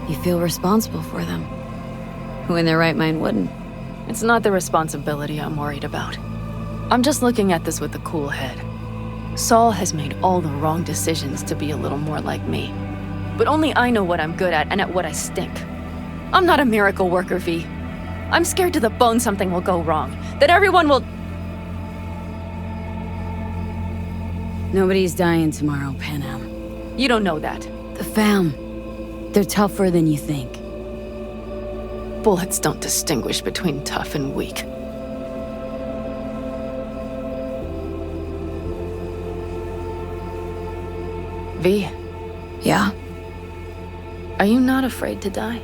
[SPEAKER 13] You feel responsible for them. Who in their right mind wouldn't?
[SPEAKER 5] It's not the responsibility I'm worried about. I'm just looking at this with a cool head. Saul has made all the wrong decisions to be a little more like me. But only I know what I'm good at and at what I stink. I'm not a miracle worker, V. I'm scared to the bone something will go wrong. That everyone will...
[SPEAKER 13] Nobody's dying tomorrow, Pan Am.
[SPEAKER 5] You don't know that.
[SPEAKER 13] The fam. They're tougher than you think.
[SPEAKER 5] Bullets don't distinguish between tough and weak. V?
[SPEAKER 13] Yeah?
[SPEAKER 5] Are you not afraid to die?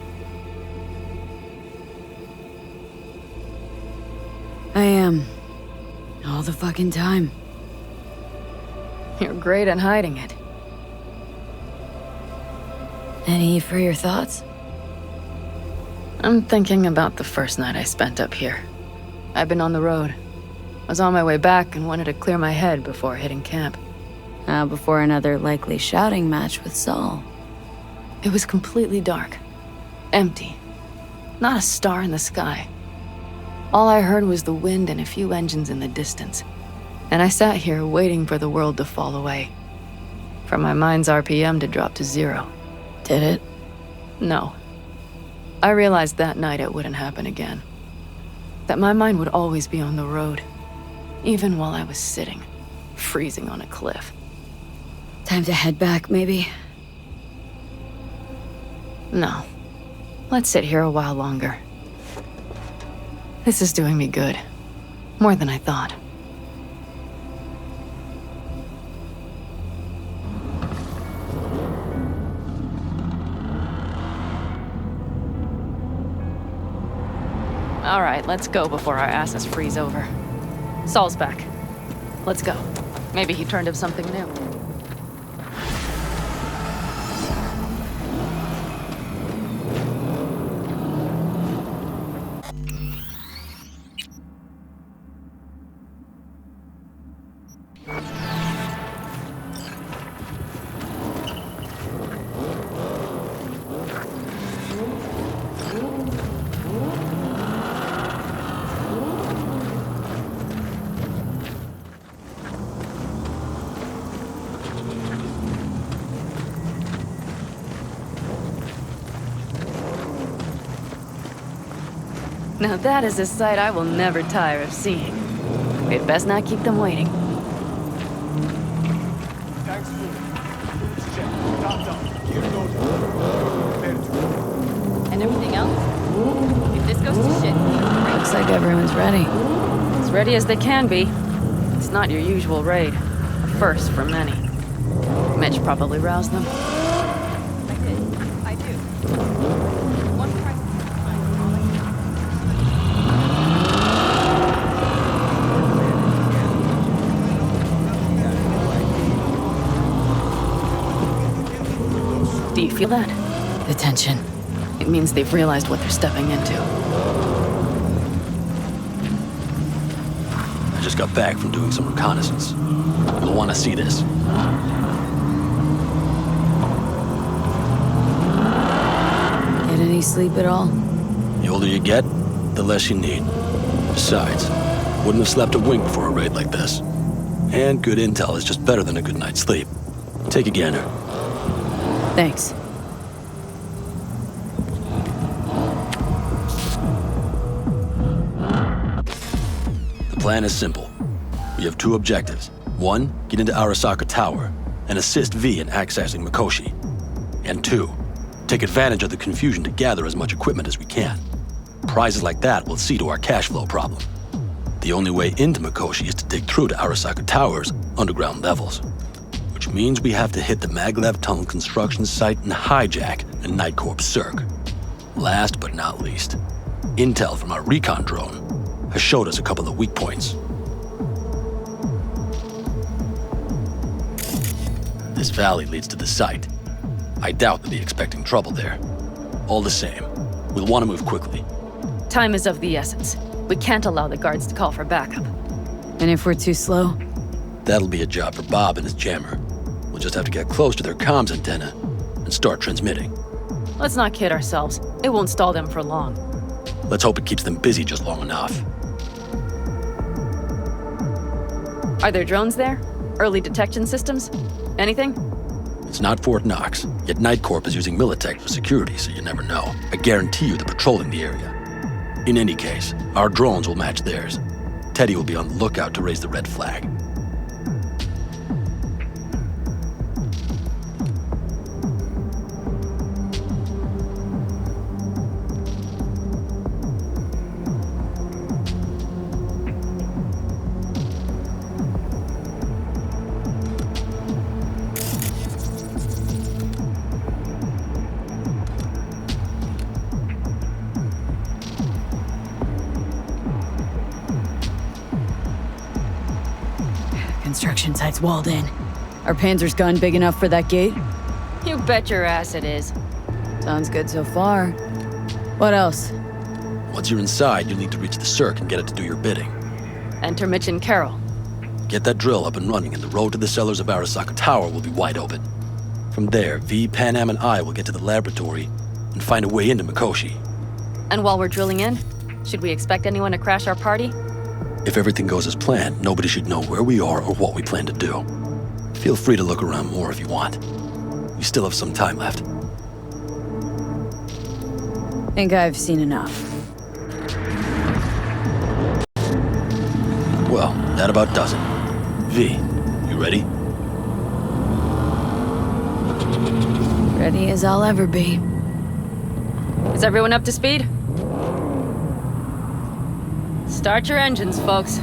[SPEAKER 13] I am. All the fucking time.
[SPEAKER 5] You're great at hiding it.
[SPEAKER 13] Any for your thoughts?
[SPEAKER 5] I'm thinking about the first night I spent up here. I've been on the road. I was on my way back and wanted to clear my head before hitting camp.
[SPEAKER 13] Before another likely shouting match with Saul.
[SPEAKER 5] It was completely dark. Empty. Not a star in the sky. All I heard was the wind and a few engines in the distance. And I sat here waiting for the world to fall away. For my mind's RPM to drop to 0.
[SPEAKER 13] Did it?
[SPEAKER 5] No. I realized that night it wouldn't happen again. That my mind would always be on the road. Even while I was sitting, freezing on a cliff.
[SPEAKER 13] Time to head back, maybe?
[SPEAKER 5] No. Let's sit here a while longer. This is doing me good. More than I thought. All right, let's go before our asses freeze over. Saul's back. Let's go. Maybe he turned up something new. Now that is a sight I will never tire of seeing. We'd best not keep them waiting.
[SPEAKER 10] Thanks, Boots check. Docked up. Gear loaded. Prepared to.
[SPEAKER 5] And everything else? If this goes to shit...
[SPEAKER 13] Looks like everyone's ready.
[SPEAKER 5] As ready as they can be. It's not your usual raid. A first for many. Mitch probably roused them.
[SPEAKER 14] I do.
[SPEAKER 5] Do you feel that?
[SPEAKER 13] The tension.
[SPEAKER 5] It means they've realized what they're stepping into.
[SPEAKER 7] I just got back from doing some reconnaissance. You'll want to see this.
[SPEAKER 13] Get any sleep at all?
[SPEAKER 7] The older you get, the less you need. Besides, wouldn't have slept a wink before a raid like this. And good intel is just better than a good night's sleep. Take a gander.
[SPEAKER 13] Thanks.
[SPEAKER 7] The plan is simple. We have two objectives. One, get into Arasaka Tower and assist V in accessing Mikoshi. And two, take advantage of the confusion to gather as much equipment as we can. Prizes like that will see to our cash flow problem. The only way into Mikoshi is to dig through to Arasaka Tower's underground levels. Which means we have to hit the Maglev Tunnel construction site and hijack a Night Corps Zerg. Last but not least, intel from our recon drone has showed us a couple of weak points. This valley leads to the site. I doubt they'll be expecting trouble there. All the same, we'll want to move quickly.
[SPEAKER 5] Time is of the essence. We can't allow the guards to call for backup.
[SPEAKER 13] And if we're too slow?
[SPEAKER 7] That'll be a job for Bob and his jammer. We'll just have to get close to their comms antenna and start transmitting.
[SPEAKER 5] Let's not kid ourselves. It won't stall them for long.
[SPEAKER 7] Let's hope it keeps them busy just long enough.
[SPEAKER 5] Are there drones there? Early detection systems? Anything?
[SPEAKER 7] It's not Fort Knox, yet Night Corp is using Militech for security, so you never know. I guarantee you they're patrolling the area. In any case, our drones will match theirs. Teddy will be on the lookout to raise the red flag.
[SPEAKER 13] Construction site's walled in. Are Panzer's gun big enough for that gate?
[SPEAKER 5] You bet your ass it is.
[SPEAKER 13] Sounds good so far. What else?
[SPEAKER 7] Once you're inside, you'll need to reach the circ and get it to do your bidding.
[SPEAKER 5] Enter Mitch and Carol.
[SPEAKER 7] Get that drill up and running, and the road to the cellars of Arasaka Tower will be wide open. From there, V, Panam, and I will get to the laboratory and find a way into Mikoshi.
[SPEAKER 5] And while we're drilling in, should we expect anyone to crash our party?
[SPEAKER 7] If everything goes as planned, nobody should know where we are or what we plan to do. Feel free to look around more if you want. We still have some time left.
[SPEAKER 13] Think I've seen enough.
[SPEAKER 7] Well, that about does it. V, you ready?
[SPEAKER 13] Ready as I'll ever be.
[SPEAKER 5] Is everyone up to speed? Start your engines, folks.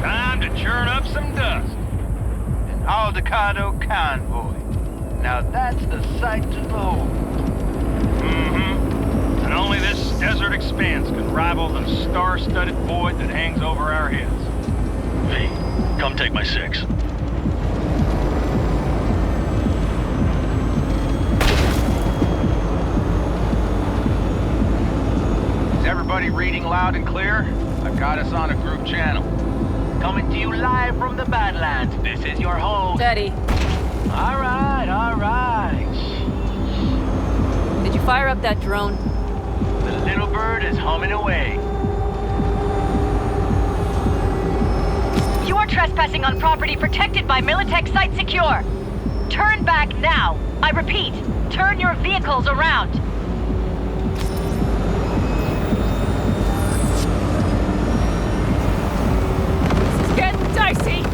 [SPEAKER 16] Time to churn up some dust. An Aldecado convoy. Now that's a sight to behold. And only this desert expanse can rival the star-studded void that hangs over our heads.
[SPEAKER 17] V, come take my 6.
[SPEAKER 16] Is everybody reading loud and clear? I've got us on a group channel. Coming to you live from the Badlands. This is your home.
[SPEAKER 5] Teddy.
[SPEAKER 16] All right, all right.
[SPEAKER 5] Did you fire up that drone?
[SPEAKER 16] The little bird is humming away.
[SPEAKER 18] You are trespassing on property protected by Militech Site Secure. Turn back now. I repeat, turn your vehicles around.
[SPEAKER 5] This is getting dicey.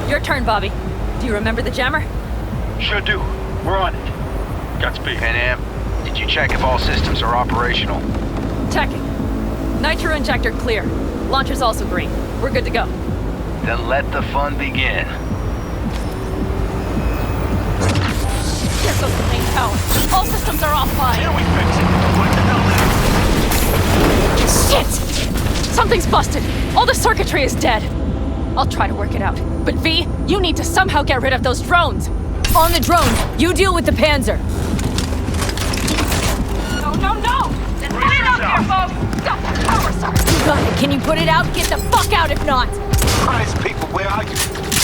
[SPEAKER 5] Your turn, Bobby. Do you remember the jammer?
[SPEAKER 16] Sure do. We're on it.
[SPEAKER 17] Godspeed.
[SPEAKER 16] Panam, did you check if all systems are operational?
[SPEAKER 5] Checking. Nitro injector clear. Launcher's also green. We're good to go.
[SPEAKER 16] Then let the fun begin.
[SPEAKER 5] Here goes the main tower. All systems are offline.
[SPEAKER 16] Here we fix it. What the hell now?
[SPEAKER 5] Shit! Something's busted. All the circuitry is dead. I'll try to work it out. But V, you need to somehow get rid of those drones.
[SPEAKER 1] On the drones, you deal with the Panzer.
[SPEAKER 5] No, no, no! Just put it out here, folks! Got the power source!
[SPEAKER 1] You got it. Can you put it out? Get the fuck out if not!
[SPEAKER 19] Christ, people, where are you?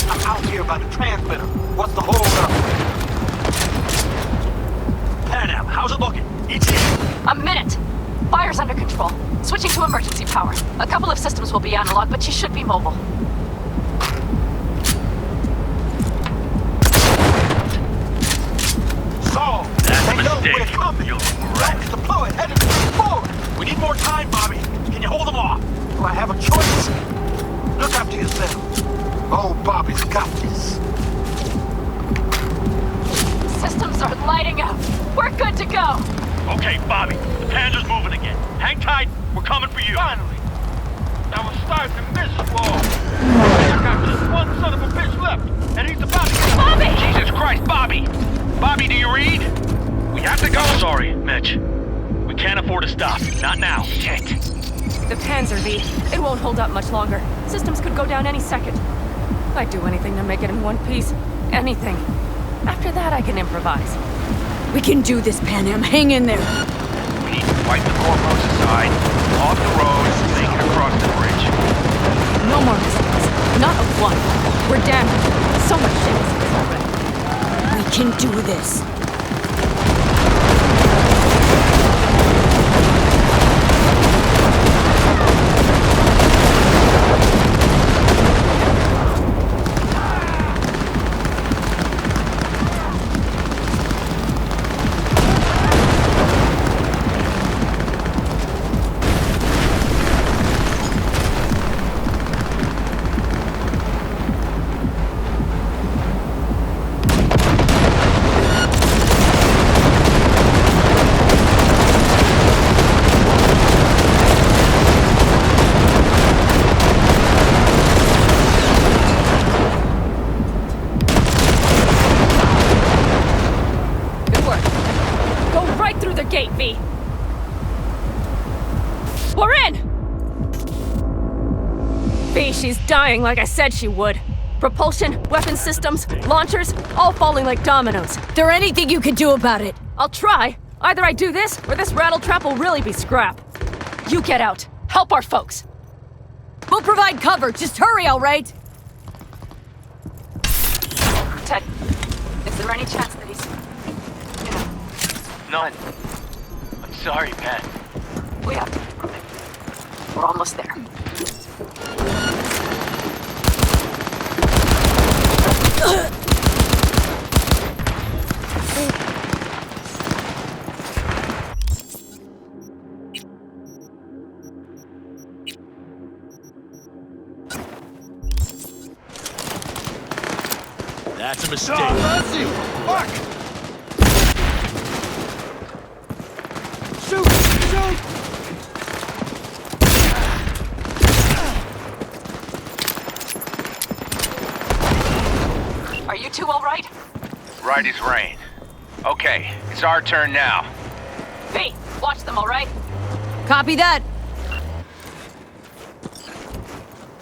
[SPEAKER 19] I'm out here by the transmitter. What's the holdup?
[SPEAKER 17] Panam, how's it looking? ETA.
[SPEAKER 5] A minute. Fire's under control. Switching to emergency power. A couple of systems will be analog, but she should be mobile.
[SPEAKER 19] So, they know we're coming. Drones deployed, headed straight forward.
[SPEAKER 17] We need more time, Bobby. Can you hold them off?
[SPEAKER 19] Do I have a choice? We've got this.
[SPEAKER 18] Systems are lighting up. We're good to go.
[SPEAKER 17] Okay, Bobby, the Panzer's moving again. Hang tight, we're coming for you.
[SPEAKER 20] Finally! I was starting to miss you all. I got just one son of a bitch left, and he's about to get...
[SPEAKER 18] Bobby!
[SPEAKER 16] Jesus Christ, Bobby! Bobby, do you read? We have to go.
[SPEAKER 17] Sorry, Mitch. We can't afford to stop. Not now.
[SPEAKER 16] Shit.
[SPEAKER 5] The Panzer, V. It won't hold up much longer. Systems could go down any second. I'd do anything to make it in one piece. Anything. After that, I can improvise.
[SPEAKER 1] We can do this, Panam. Hang in there.
[SPEAKER 16] We need to wipe the corpos aside, off the roads, make it across the bridge.
[SPEAKER 5] No more mistakes. Not a one. We're damaged. So much shit is already.
[SPEAKER 1] We can do this.
[SPEAKER 5] Gate, V. We're in! V, she's dying like I said she would. Propulsion, weapon systems, launchers, all falling like dominoes.
[SPEAKER 1] There anything you can do about it?
[SPEAKER 5] I'll try. Either I do this, or this rattletrap will really be scrap. You get out. Help our folks.
[SPEAKER 1] We'll provide cover. Just hurry, all right?
[SPEAKER 5] Ted, is there any chance that he's...
[SPEAKER 16] None. I'm sorry, Pat.
[SPEAKER 5] We have to. We're almost there.
[SPEAKER 17] That's a mistake.
[SPEAKER 20] Oh, that's you! Fuck! Shoot! Shoot!
[SPEAKER 18] Are you two all right?
[SPEAKER 16] Right as rain. Okay, it's our turn now.
[SPEAKER 18] V, watch them, all right?
[SPEAKER 1] Copy that.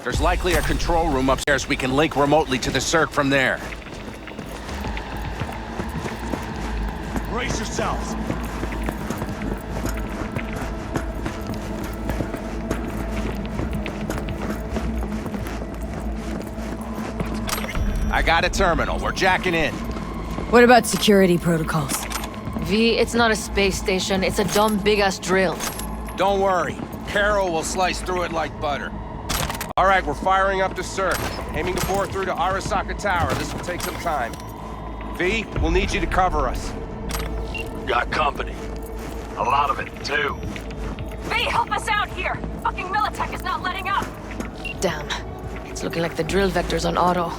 [SPEAKER 6] There's likely a control room upstairs we can link remotely to the circ from there.
[SPEAKER 17] Brace yourselves.
[SPEAKER 6] I got a terminal. We're jacking in.
[SPEAKER 1] What about security protocols?
[SPEAKER 12] V, it's not a space station. It's a dumb big-ass drill.
[SPEAKER 6] Don't worry. Carol will slice through it like butter.
[SPEAKER 21] All right, we're firing up the circ. Aiming to bore through to Arasaka Tower. This will take some time. V, we'll need you to cover us.
[SPEAKER 17] Got company. A lot of it, too.
[SPEAKER 18] V, help us out here! Fucking Militech is not letting up!
[SPEAKER 12] Damn. It's looking like the drill vector's on auto.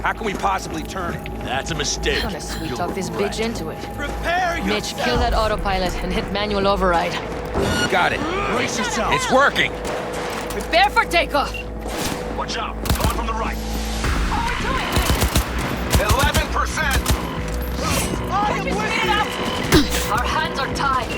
[SPEAKER 21] How can we possibly turn it?
[SPEAKER 17] That's a mistake.
[SPEAKER 12] Gonna sweet talk this bitch into it.
[SPEAKER 21] Prepare
[SPEAKER 12] Mitch, kill that autopilot and hit manual override.
[SPEAKER 6] Got it.
[SPEAKER 17] Brace yourself.
[SPEAKER 6] It's working.
[SPEAKER 12] Prepare for takeoff.
[SPEAKER 17] Watch out. Coming from the right.
[SPEAKER 19] 11%!
[SPEAKER 18] Our hands are tied.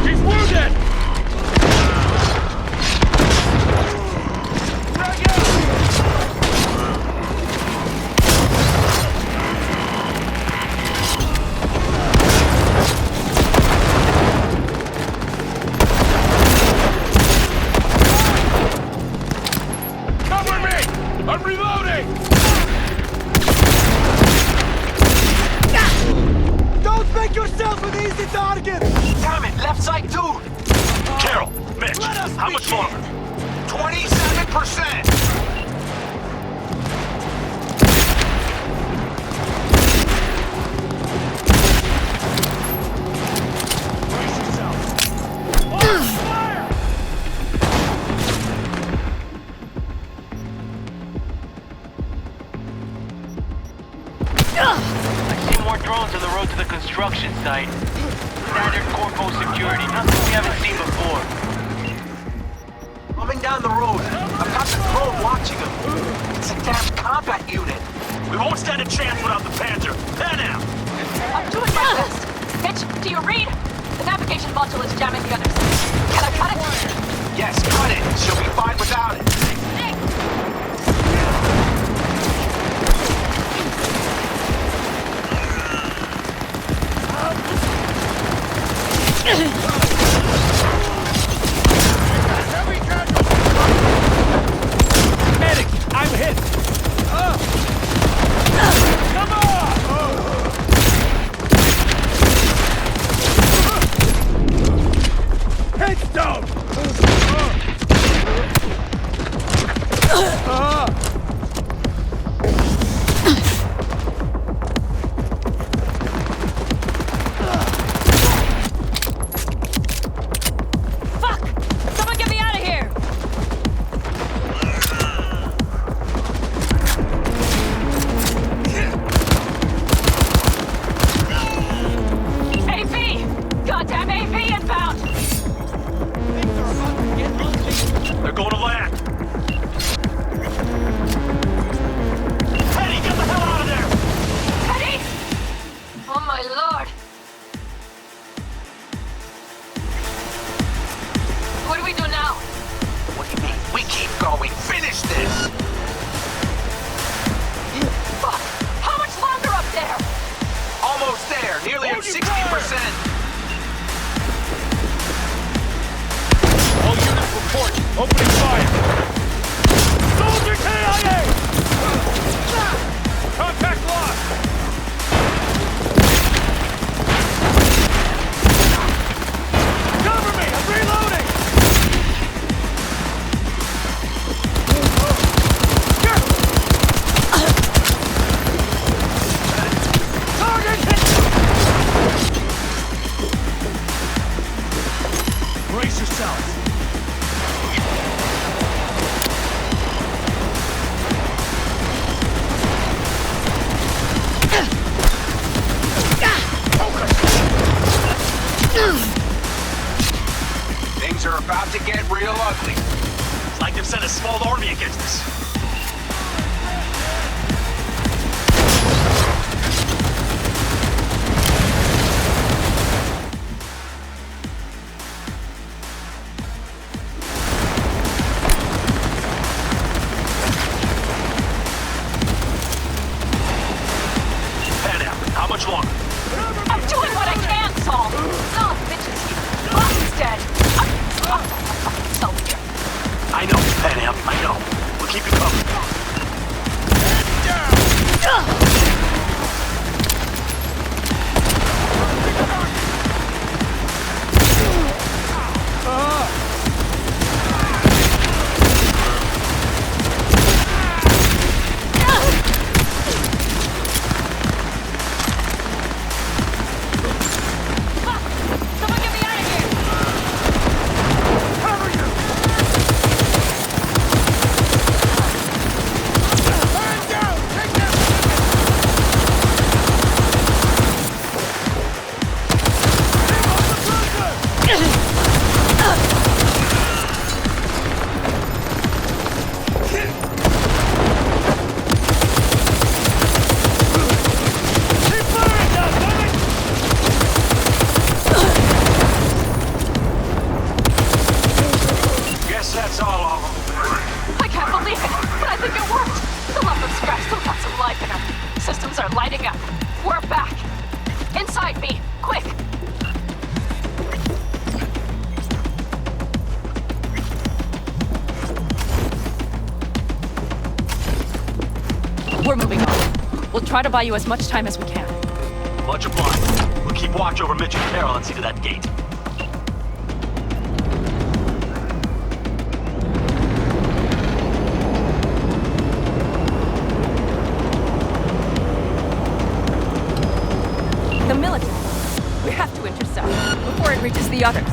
[SPEAKER 20] He's wounded! Cover me! I'm reloading! Don't make yourself an easy target!
[SPEAKER 19] Damn it, left side too!
[SPEAKER 17] Carol, Mitch, how much longer?
[SPEAKER 19] 27%!
[SPEAKER 16] more drones on the road to the construction site. Standard corpo security, nothing we haven't seen before.
[SPEAKER 19] Coming down the road. I've got the drone watching him. It's a damn combat unit.
[SPEAKER 17] We won't stand a chance without the Panzer. Pan out!
[SPEAKER 18] I'm doing my best. Mitch, do you read? The navigation module is jamming the others. Can I cut it?
[SPEAKER 19] Yes, cut it. She'll be fine without it.
[SPEAKER 20] Medic, I'm hit. Come on! Heads down!
[SPEAKER 18] Fuck! Someone get me out of here! AV! Goddamn AV inbound!
[SPEAKER 17] They're going to land. Eddie, get the hell out of there!
[SPEAKER 18] Eddie! Oh my lord! What do we do now?
[SPEAKER 19] What do you mean? We keep going. Finish this!
[SPEAKER 18] Fuck! How much longer up there?
[SPEAKER 19] Almost there. Nearly at 60%.
[SPEAKER 20] All units report. Opening fire. Soldier KIA! Contact lost! Cover me! I'm reloading! Target hit! Brace yourself.
[SPEAKER 19] Things are about to get real ugly.
[SPEAKER 17] It's like they've sent a small army against us. Pan out. How much longer?
[SPEAKER 18] I'm doing what I can, Saul! Son of bitches here. Bob's dead. I'm fucking soldier.
[SPEAKER 17] I know, Pan out. I know. We'll keep you covered.
[SPEAKER 18] Someone get me out of here!
[SPEAKER 20] Cover you! Man down! Take that! Keep firing now, damn it!
[SPEAKER 17] Guess that's all of them.
[SPEAKER 18] I can't believe it, but I think it worked. The lump scratch still got some life in them. Systems are lighting up. We're back. Inside me, quick.
[SPEAKER 5] We're moving on. We'll try to buy you as much time as we can.
[SPEAKER 17] Much obliged. We'll keep watch over Mitch and Carol and see to that gate.
[SPEAKER 5] The military. We have to intercept before it reaches the others.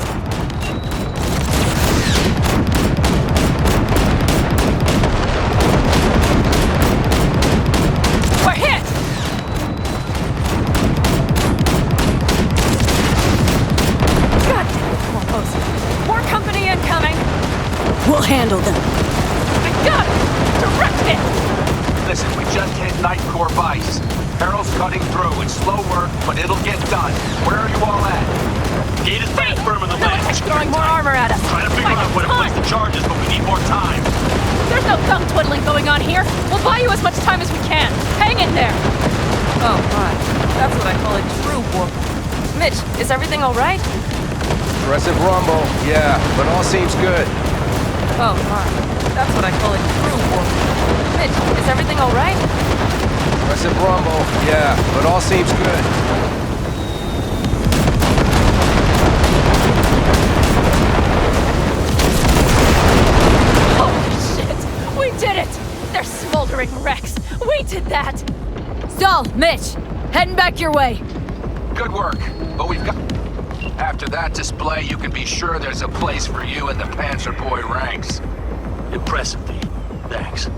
[SPEAKER 5] We're hit!
[SPEAKER 19] night core vice. Harold's cutting through. It's slow work, but it'll get done. Where are you all at?
[SPEAKER 17] Gate is back firm in the ledge.
[SPEAKER 5] Militech's throwing more armor at us.
[SPEAKER 17] Trying to figure out where to place the charges, but we need more time.
[SPEAKER 5] There's no thumb twiddling going on here. We'll buy you as much time as we can. Hang in there. Oh, my. That's what I call a true war. Mitch, is everything all right?
[SPEAKER 21] Aggressive rumble, yeah, but all seems good.
[SPEAKER 5] Oh, my. That's what I call a true war. Mitch, is everything all right?
[SPEAKER 21] Aggressive rumble, yeah, but all seems good.
[SPEAKER 5] Holy shit! We did it! They're smoldering wrecks. We did that!
[SPEAKER 1] Saul, Mitch, heading back your way.
[SPEAKER 19] Good work, but we've got... After that display, you can be sure there's a place for you in the Panzer Boy ranks.
[SPEAKER 17] Impressive, V. Thanks.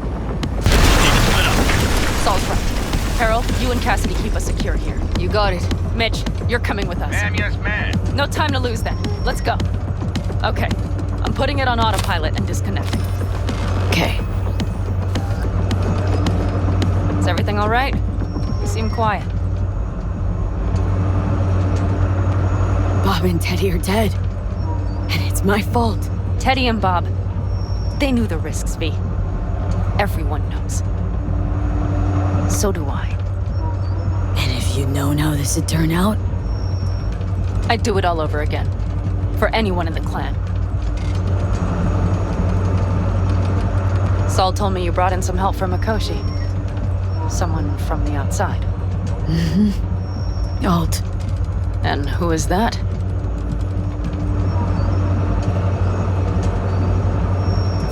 [SPEAKER 5] Saul's right. Harold, you and Cassidy keep us secure here.
[SPEAKER 12] You got it.
[SPEAKER 5] Mitch, you're coming with us.
[SPEAKER 16] Ma'am, yes, ma'am.
[SPEAKER 5] No time to lose then. Let's go. Okay. I'm putting it on autopilot and disconnecting.
[SPEAKER 11] Okay.
[SPEAKER 5] Is everything all right? You seem quiet.
[SPEAKER 1] Bob and Teddy are dead. And it's my fault.
[SPEAKER 5] Teddy and Bob, they knew the risks, V. Everyone knows. So do I.
[SPEAKER 1] And if you'd known how this would turn out?
[SPEAKER 5] I'd do it all over again. For anyone in the clan. Saul told me you brought in some help from Mikoshi. Someone from the outside.
[SPEAKER 1] Mm-hmm. Alt.
[SPEAKER 5] And who is that?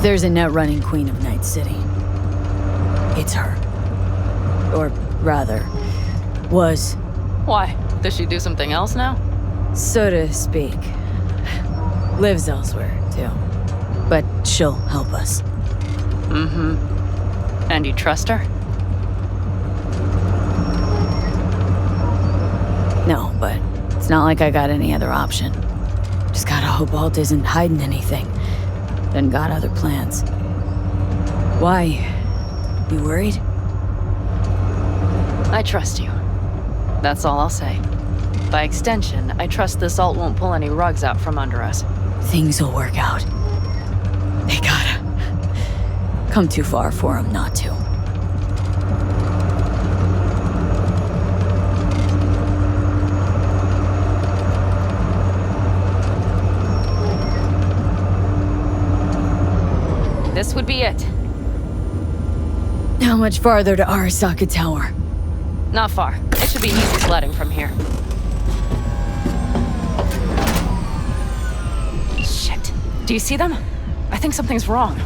[SPEAKER 1] There's a net-running queen of Night City. It's her. Or rather, was.
[SPEAKER 5] Why? Does she do something else now?
[SPEAKER 1] So to speak. Lives elsewhere, too. But she'll help us.
[SPEAKER 5] Mm-hmm. And you trust her?
[SPEAKER 1] No, but it's not like I got any other option. Just gotta hope Alt isn't hiding anything. Then got other plans. Why? You worried?
[SPEAKER 5] I trust you. That's all I'll say. By extension, I trust this alt won't pull any rugs out from under us.
[SPEAKER 1] Things will work out. They gotta. Come too far for them not to.
[SPEAKER 5] This would be it.
[SPEAKER 1] How much farther to Arasaka Tower?
[SPEAKER 5] Not far. It should be easy sledding from here. Shit. Do you see them? I think something's wrong.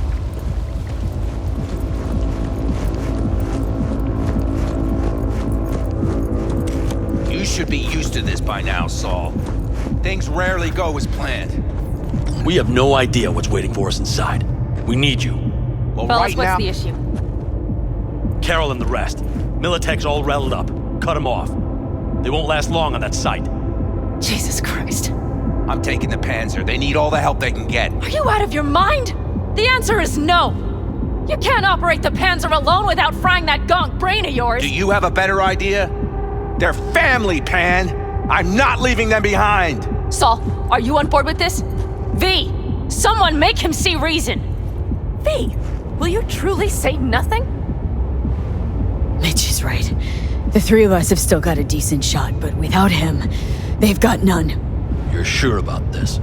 [SPEAKER 6] You should be used to this by now, Saul. Things rarely go as planned.
[SPEAKER 7] We have no idea what's waiting for us inside. We need you.
[SPEAKER 6] Well,
[SPEAKER 5] Fellas,
[SPEAKER 6] right
[SPEAKER 5] what's
[SPEAKER 6] now...
[SPEAKER 5] the issue?
[SPEAKER 17] Carol and the rest. Militech's all riled up. Cut them off. They won't last long on that site.
[SPEAKER 5] Jesus Christ.
[SPEAKER 6] I'm taking the Panzer. They need all the help they can get.
[SPEAKER 5] Are you out of your mind? The answer is no. You can't operate the Panzer alone without frying that gonk brain of yours.
[SPEAKER 6] Do you have a better idea? They're family, Pan. I'm not leaving them behind.
[SPEAKER 5] Saul, are you on board with this? V, someone make him see reason. V, will you truly say nothing?
[SPEAKER 1] Mitch is right. The three of us have still got a decent shot, but without him, they've got none.
[SPEAKER 7] You're sure about this?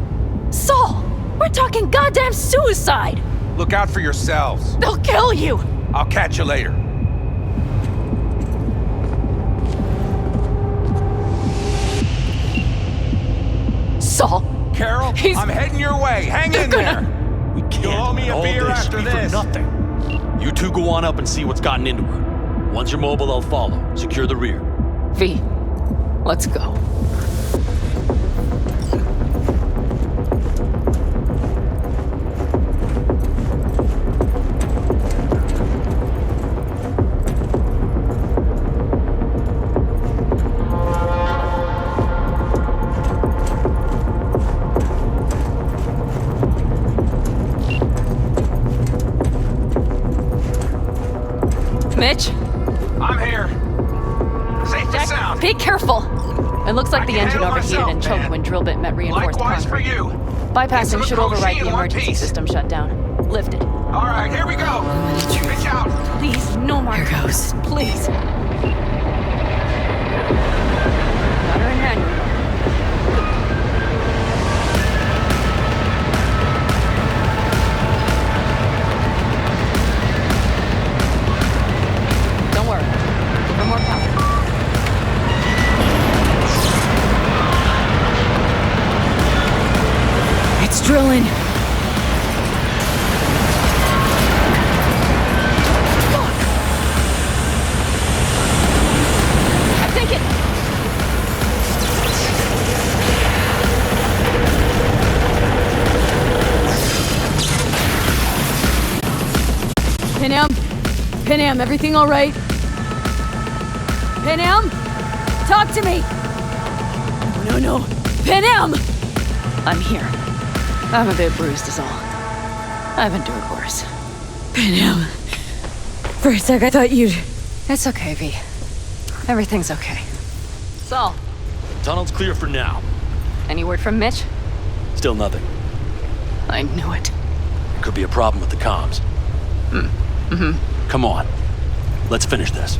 [SPEAKER 5] Saul, we're talking goddamn suicide.
[SPEAKER 6] Look out for yourselves.
[SPEAKER 5] They'll kill you.
[SPEAKER 6] I'll catch you later.
[SPEAKER 5] Saul.
[SPEAKER 21] Carol, I'm heading your way. Hang in there.
[SPEAKER 17] We can't.
[SPEAKER 21] You'll owe me a
[SPEAKER 17] All
[SPEAKER 21] beer
[SPEAKER 17] this
[SPEAKER 21] after
[SPEAKER 17] be
[SPEAKER 21] this.
[SPEAKER 17] For nothing. You two go on up and see what's gotten into her. Once you're mobile, I'll follow. Secure the rear.
[SPEAKER 5] V, let's go. Mitch?
[SPEAKER 19] I'm here. Safe and sound.
[SPEAKER 5] Be careful! It looks like the engine overheated and choked
[SPEAKER 19] man.
[SPEAKER 5] when drill bit met reinforced
[SPEAKER 19] Likewise for
[SPEAKER 5] concrete.
[SPEAKER 19] you.
[SPEAKER 5] Bypassing
[SPEAKER 19] Into
[SPEAKER 5] should
[SPEAKER 19] the
[SPEAKER 5] override
[SPEAKER 19] Koshi
[SPEAKER 5] the
[SPEAKER 19] in one
[SPEAKER 5] emergency
[SPEAKER 19] piece.
[SPEAKER 5] system shutdown. Lift it.
[SPEAKER 19] All right, here we go. Reach out.
[SPEAKER 5] Please, no more.
[SPEAKER 11] Here goes.
[SPEAKER 5] Please. Got her in manual. Don't worry. Give her more power.
[SPEAKER 1] It's drilling.
[SPEAKER 5] I think it.
[SPEAKER 1] Panam, everything all right? Panam, talk to me. No. Panam!
[SPEAKER 5] I'm here. I'm a bit bruised is all. I've endured worse.
[SPEAKER 1] Panam. For a sec, I thought you'd...
[SPEAKER 5] It's okay, V. Everything's okay. Saul,
[SPEAKER 7] Tunnel's clear for now.
[SPEAKER 5] any word from Mitch?
[SPEAKER 7] Still nothing.
[SPEAKER 5] I knew it.
[SPEAKER 7] There could be a problem with the comms. Come on. Let's finish this.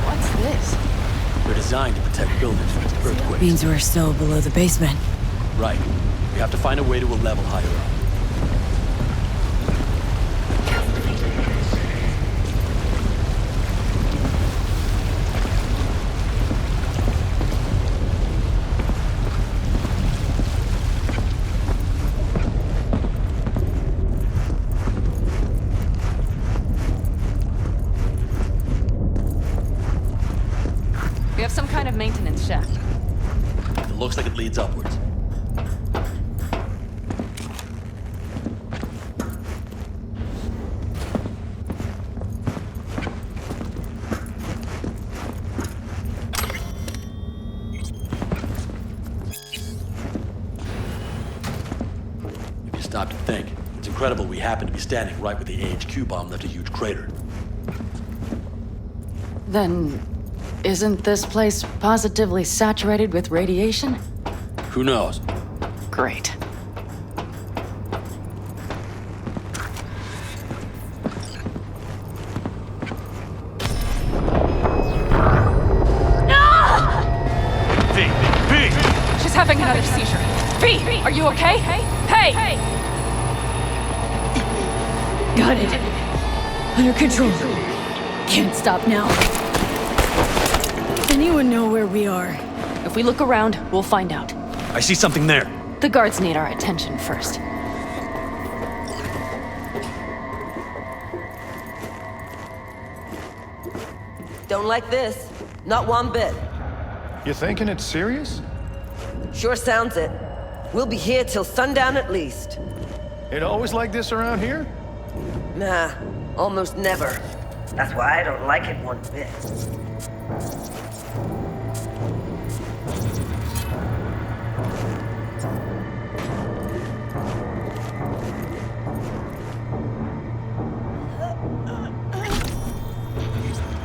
[SPEAKER 5] What's this?
[SPEAKER 7] They're designed to protect buildings from earthquakes.
[SPEAKER 1] Means we're still below the basement.
[SPEAKER 7] Right. We have to find a way to a level higher up.
[SPEAKER 5] We have some kind of maintenance shaft.
[SPEAKER 7] It looks like it leads upwards. If you stop to think, it's incredible we happen to be standing right where the AHQ bomb left a huge crater.
[SPEAKER 5] Then, isn't this place positively saturated with radiation?
[SPEAKER 7] Who knows?
[SPEAKER 5] Great.
[SPEAKER 17] V!
[SPEAKER 5] She's having another seizure. V, are you okay? Hey!
[SPEAKER 1] Got it. Under control. Can't stop now. Anyone know where we are?
[SPEAKER 5] If we look around, we'll find out.
[SPEAKER 17] I see something there.
[SPEAKER 5] The guards need our attention first.
[SPEAKER 4] Don't like this. Not one bit.
[SPEAKER 22] You thinking it's serious?
[SPEAKER 4] Sure sounds it. We'll be here till sundown at least.
[SPEAKER 22] It always like this around here?
[SPEAKER 4] Nah, almost never. That's why I don't like it one bit.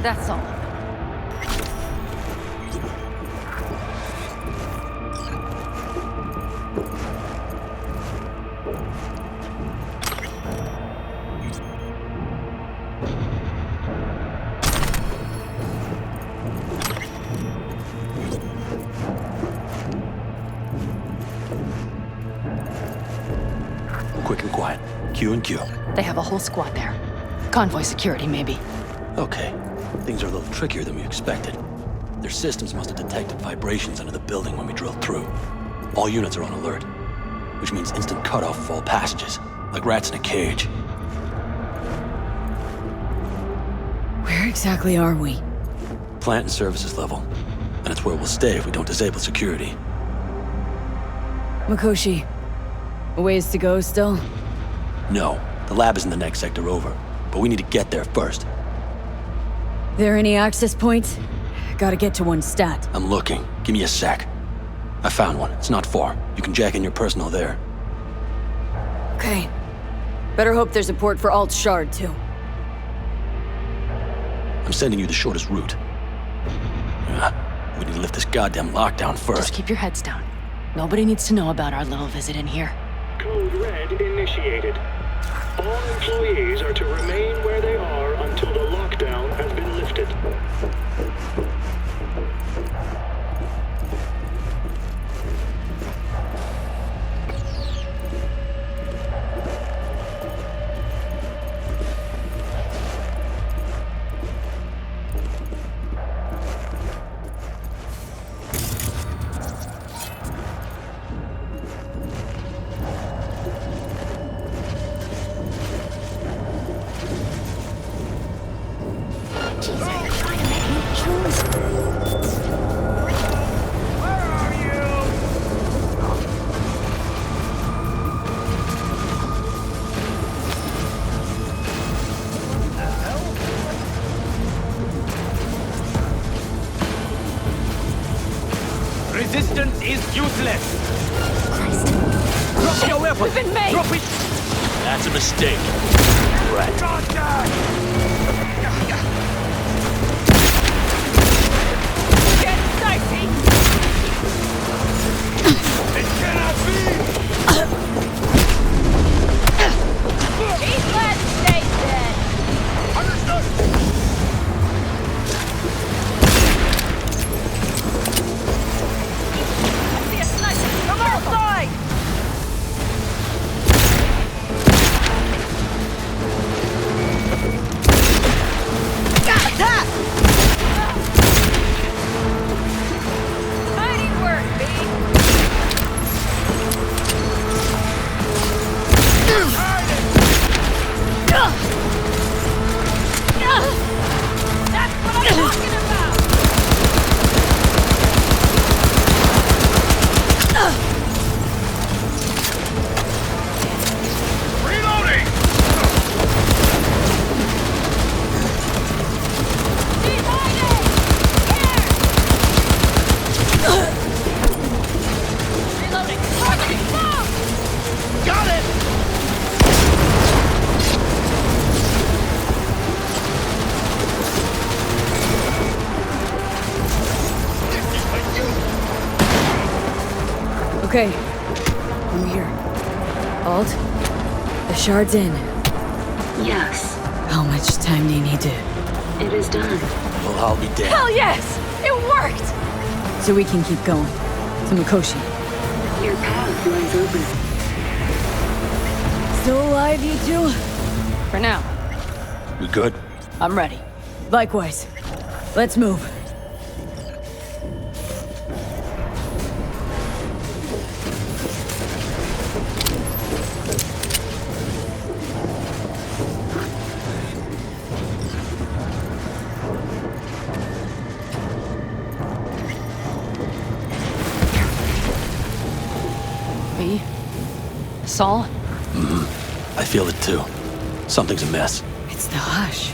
[SPEAKER 5] That's all.
[SPEAKER 7] Quick and quiet. Q and Q.
[SPEAKER 5] They have a whole squad there. Convoy security, maybe.
[SPEAKER 7] Okay. Things are a little trickier than we expected. Their systems must have detected vibrations under the building when we drilled through. All units are on alert, which means instant cutoff of all passages, like rats in a cage.
[SPEAKER 1] Where exactly are we?
[SPEAKER 7] Plant and services level. And it's where we'll stay if we don't disable security.
[SPEAKER 1] Mikoshi. A ways to go still?
[SPEAKER 7] No, the lab is in the next sector over, but we need to get there first.
[SPEAKER 1] There any access points? Gotta get to one stat.
[SPEAKER 7] I'm looking. Give me a sec. I found one. It's not far. You can jack in your personal there.
[SPEAKER 1] Okay. Better hope there's a port for Alt Shard, too.
[SPEAKER 7] I'm sending you the shortest route. We need to lift this goddamn lockdown first.
[SPEAKER 5] Just keep your heads down. Nobody needs to know about our little visit in here.
[SPEAKER 2] Code Red initiated. All employees are to remain where they are until the lockdown has been lifted.
[SPEAKER 20] Resistance is useless.
[SPEAKER 1] Christ.
[SPEAKER 20] Drop your weapon.
[SPEAKER 1] We've been made.
[SPEAKER 20] Drop it.
[SPEAKER 17] That's a mistake. Right.
[SPEAKER 14] Get dicey!
[SPEAKER 20] It cannot be!
[SPEAKER 14] He's glad to stay dead.
[SPEAKER 20] Understood.
[SPEAKER 14] I see a sniper from our side! Attack! Mighty work, B. That's what I'm talking about!
[SPEAKER 20] Reloading!
[SPEAKER 14] He's hiding! Here! Reloading! Targeting! Move!
[SPEAKER 20] Got it!
[SPEAKER 1] Okay. I'm here. Alt? The shard's in.
[SPEAKER 11] Yes,
[SPEAKER 1] How much time do you need to...
[SPEAKER 11] it is done.
[SPEAKER 7] Well, I'll be damned.
[SPEAKER 14] Hell yes! It worked!
[SPEAKER 1] So we can keep going. To Mikoshi.
[SPEAKER 11] Your path lies open.
[SPEAKER 1] Still alive, you two?
[SPEAKER 5] For now.
[SPEAKER 7] We good?
[SPEAKER 5] I'm ready.
[SPEAKER 1] Likewise. Let's move.
[SPEAKER 5] V? Saul?
[SPEAKER 7] I feel it too. Something's amiss.
[SPEAKER 1] It's the hush.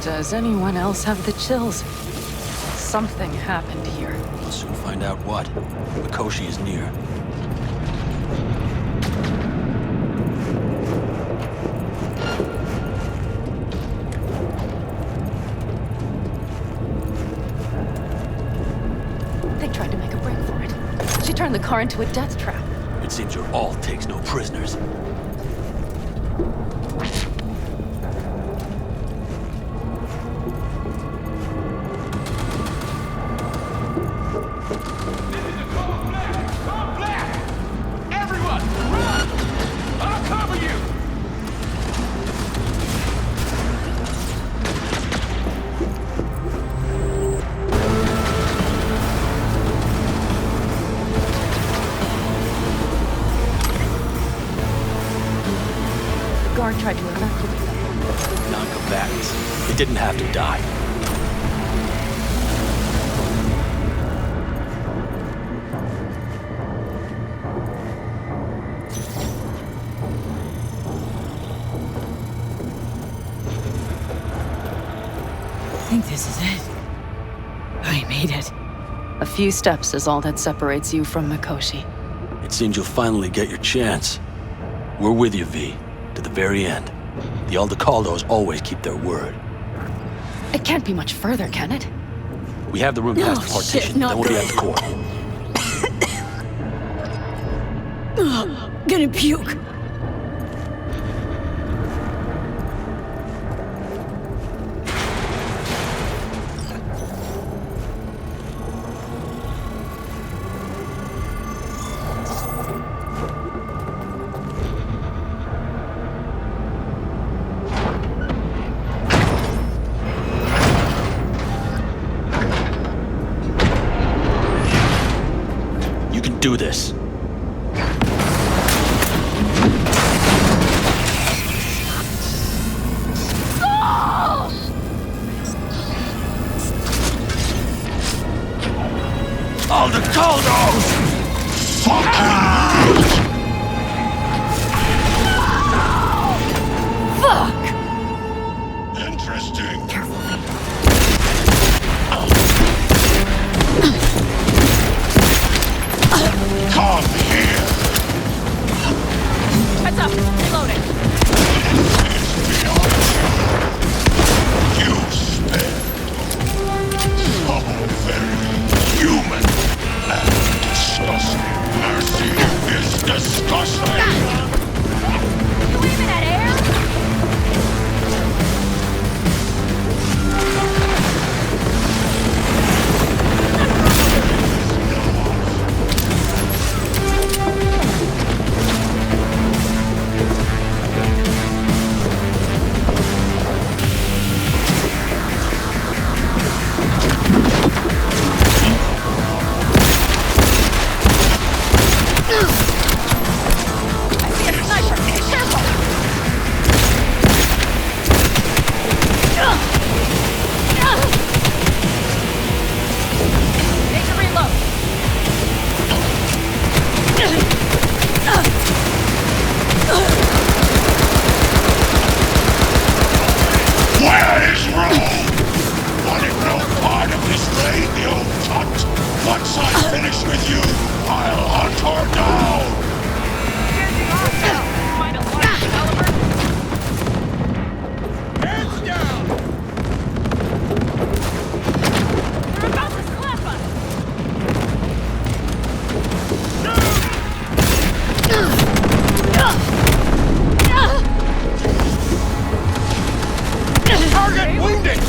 [SPEAKER 5] Does anyone else have the chills? Something happened here.
[SPEAKER 7] We'll soon find out what. Mikoshi is near.
[SPEAKER 5] They tried to make a break for it. She turned the car into a death trap.
[SPEAKER 7] It seems your alt takes no prisoners.
[SPEAKER 20] Everyone, run! I'll cover you!
[SPEAKER 5] The guard tried to evacuate them.
[SPEAKER 7] Non-combatants. They didn't have to die.
[SPEAKER 1] I think this is it. I made it.
[SPEAKER 5] A few steps is all that separates you from Mikoshi.
[SPEAKER 7] It seems you'll finally get your chance. We're with you, V, to the very end. The Aldecaldos always keep their word.
[SPEAKER 5] It can't be much further, can it?
[SPEAKER 7] We have the room past the partition, then we'll be at the court.
[SPEAKER 1] Gonna puke.
[SPEAKER 7] You can do this.
[SPEAKER 10] Aldecaldos!
[SPEAKER 1] Fuck!
[SPEAKER 10] Interesting. Come here.
[SPEAKER 5] Heads up! Reloading!
[SPEAKER 10] You spare. So very human and disgusting. Mercy is disgusting.
[SPEAKER 14] You aiming at air?
[SPEAKER 10] Where is Rome? Wanted no part of this raid, the old cunt. Once I finish with you, I'll hunt her down.
[SPEAKER 20] Hands down!
[SPEAKER 14] They're about to slap us!
[SPEAKER 20] Target wounded!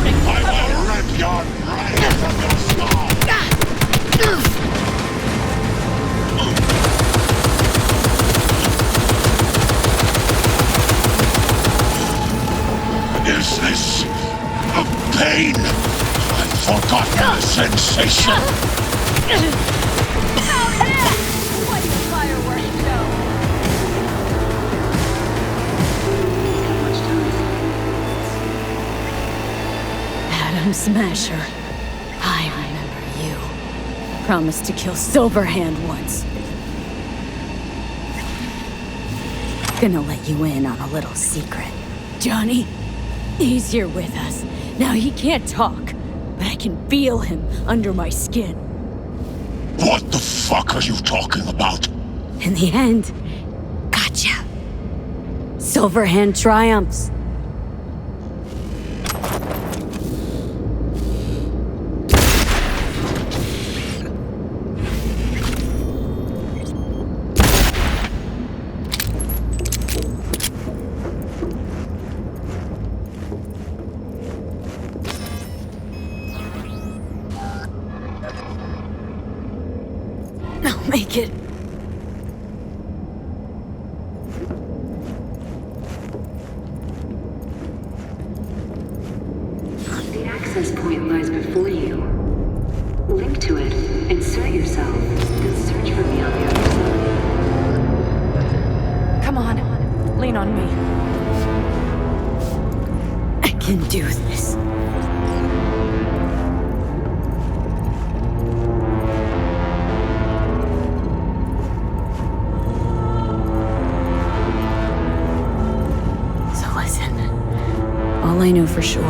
[SPEAKER 10] I will rip your brain from your skull. Is this a pain? I've forgotten the sensation.
[SPEAKER 14] What fireworks show?
[SPEAKER 1] Adam Smasher. I remember you. Promised to kill Silverhand once. Gonna let you in on a little secret. Johnny, he's here with us. Now he can't talk, but I can feel him under my skin.
[SPEAKER 10] What the fuck are you talking about?
[SPEAKER 1] In the end, gotcha. Silverhand triumphs. I'll make it.
[SPEAKER 3] The access point lies before you. Link to it, insert yourself, then search for me on the other side.
[SPEAKER 5] Lean on me.
[SPEAKER 1] I can do this. So listen, all I know for sure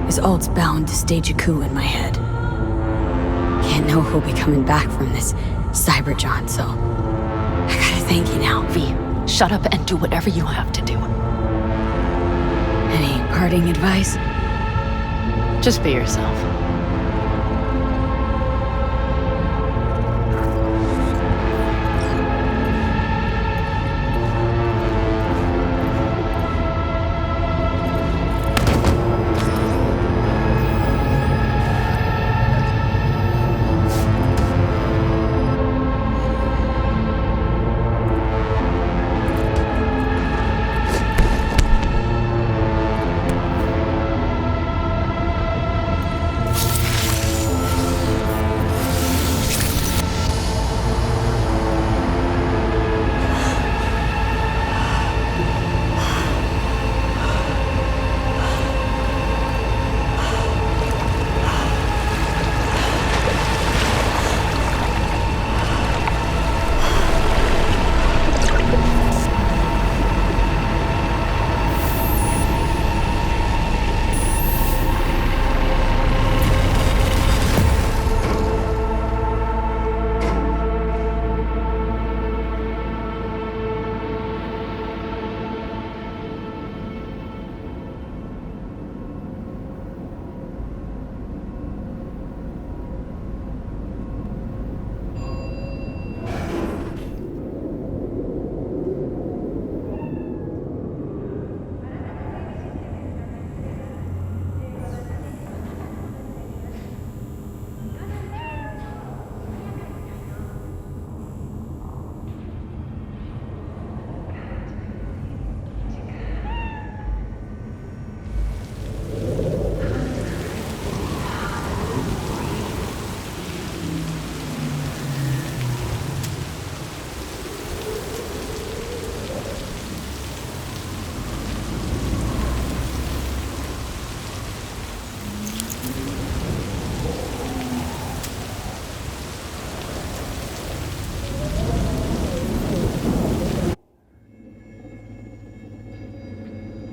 [SPEAKER 1] is Alt's bound to stage a coup in my head. Can't know who'll be coming back from this Cyberjaunt, so I gotta thank you now.
[SPEAKER 5] V, shut up and do whatever you have to do.
[SPEAKER 1] Any parting advice?
[SPEAKER 5] Just be yourself.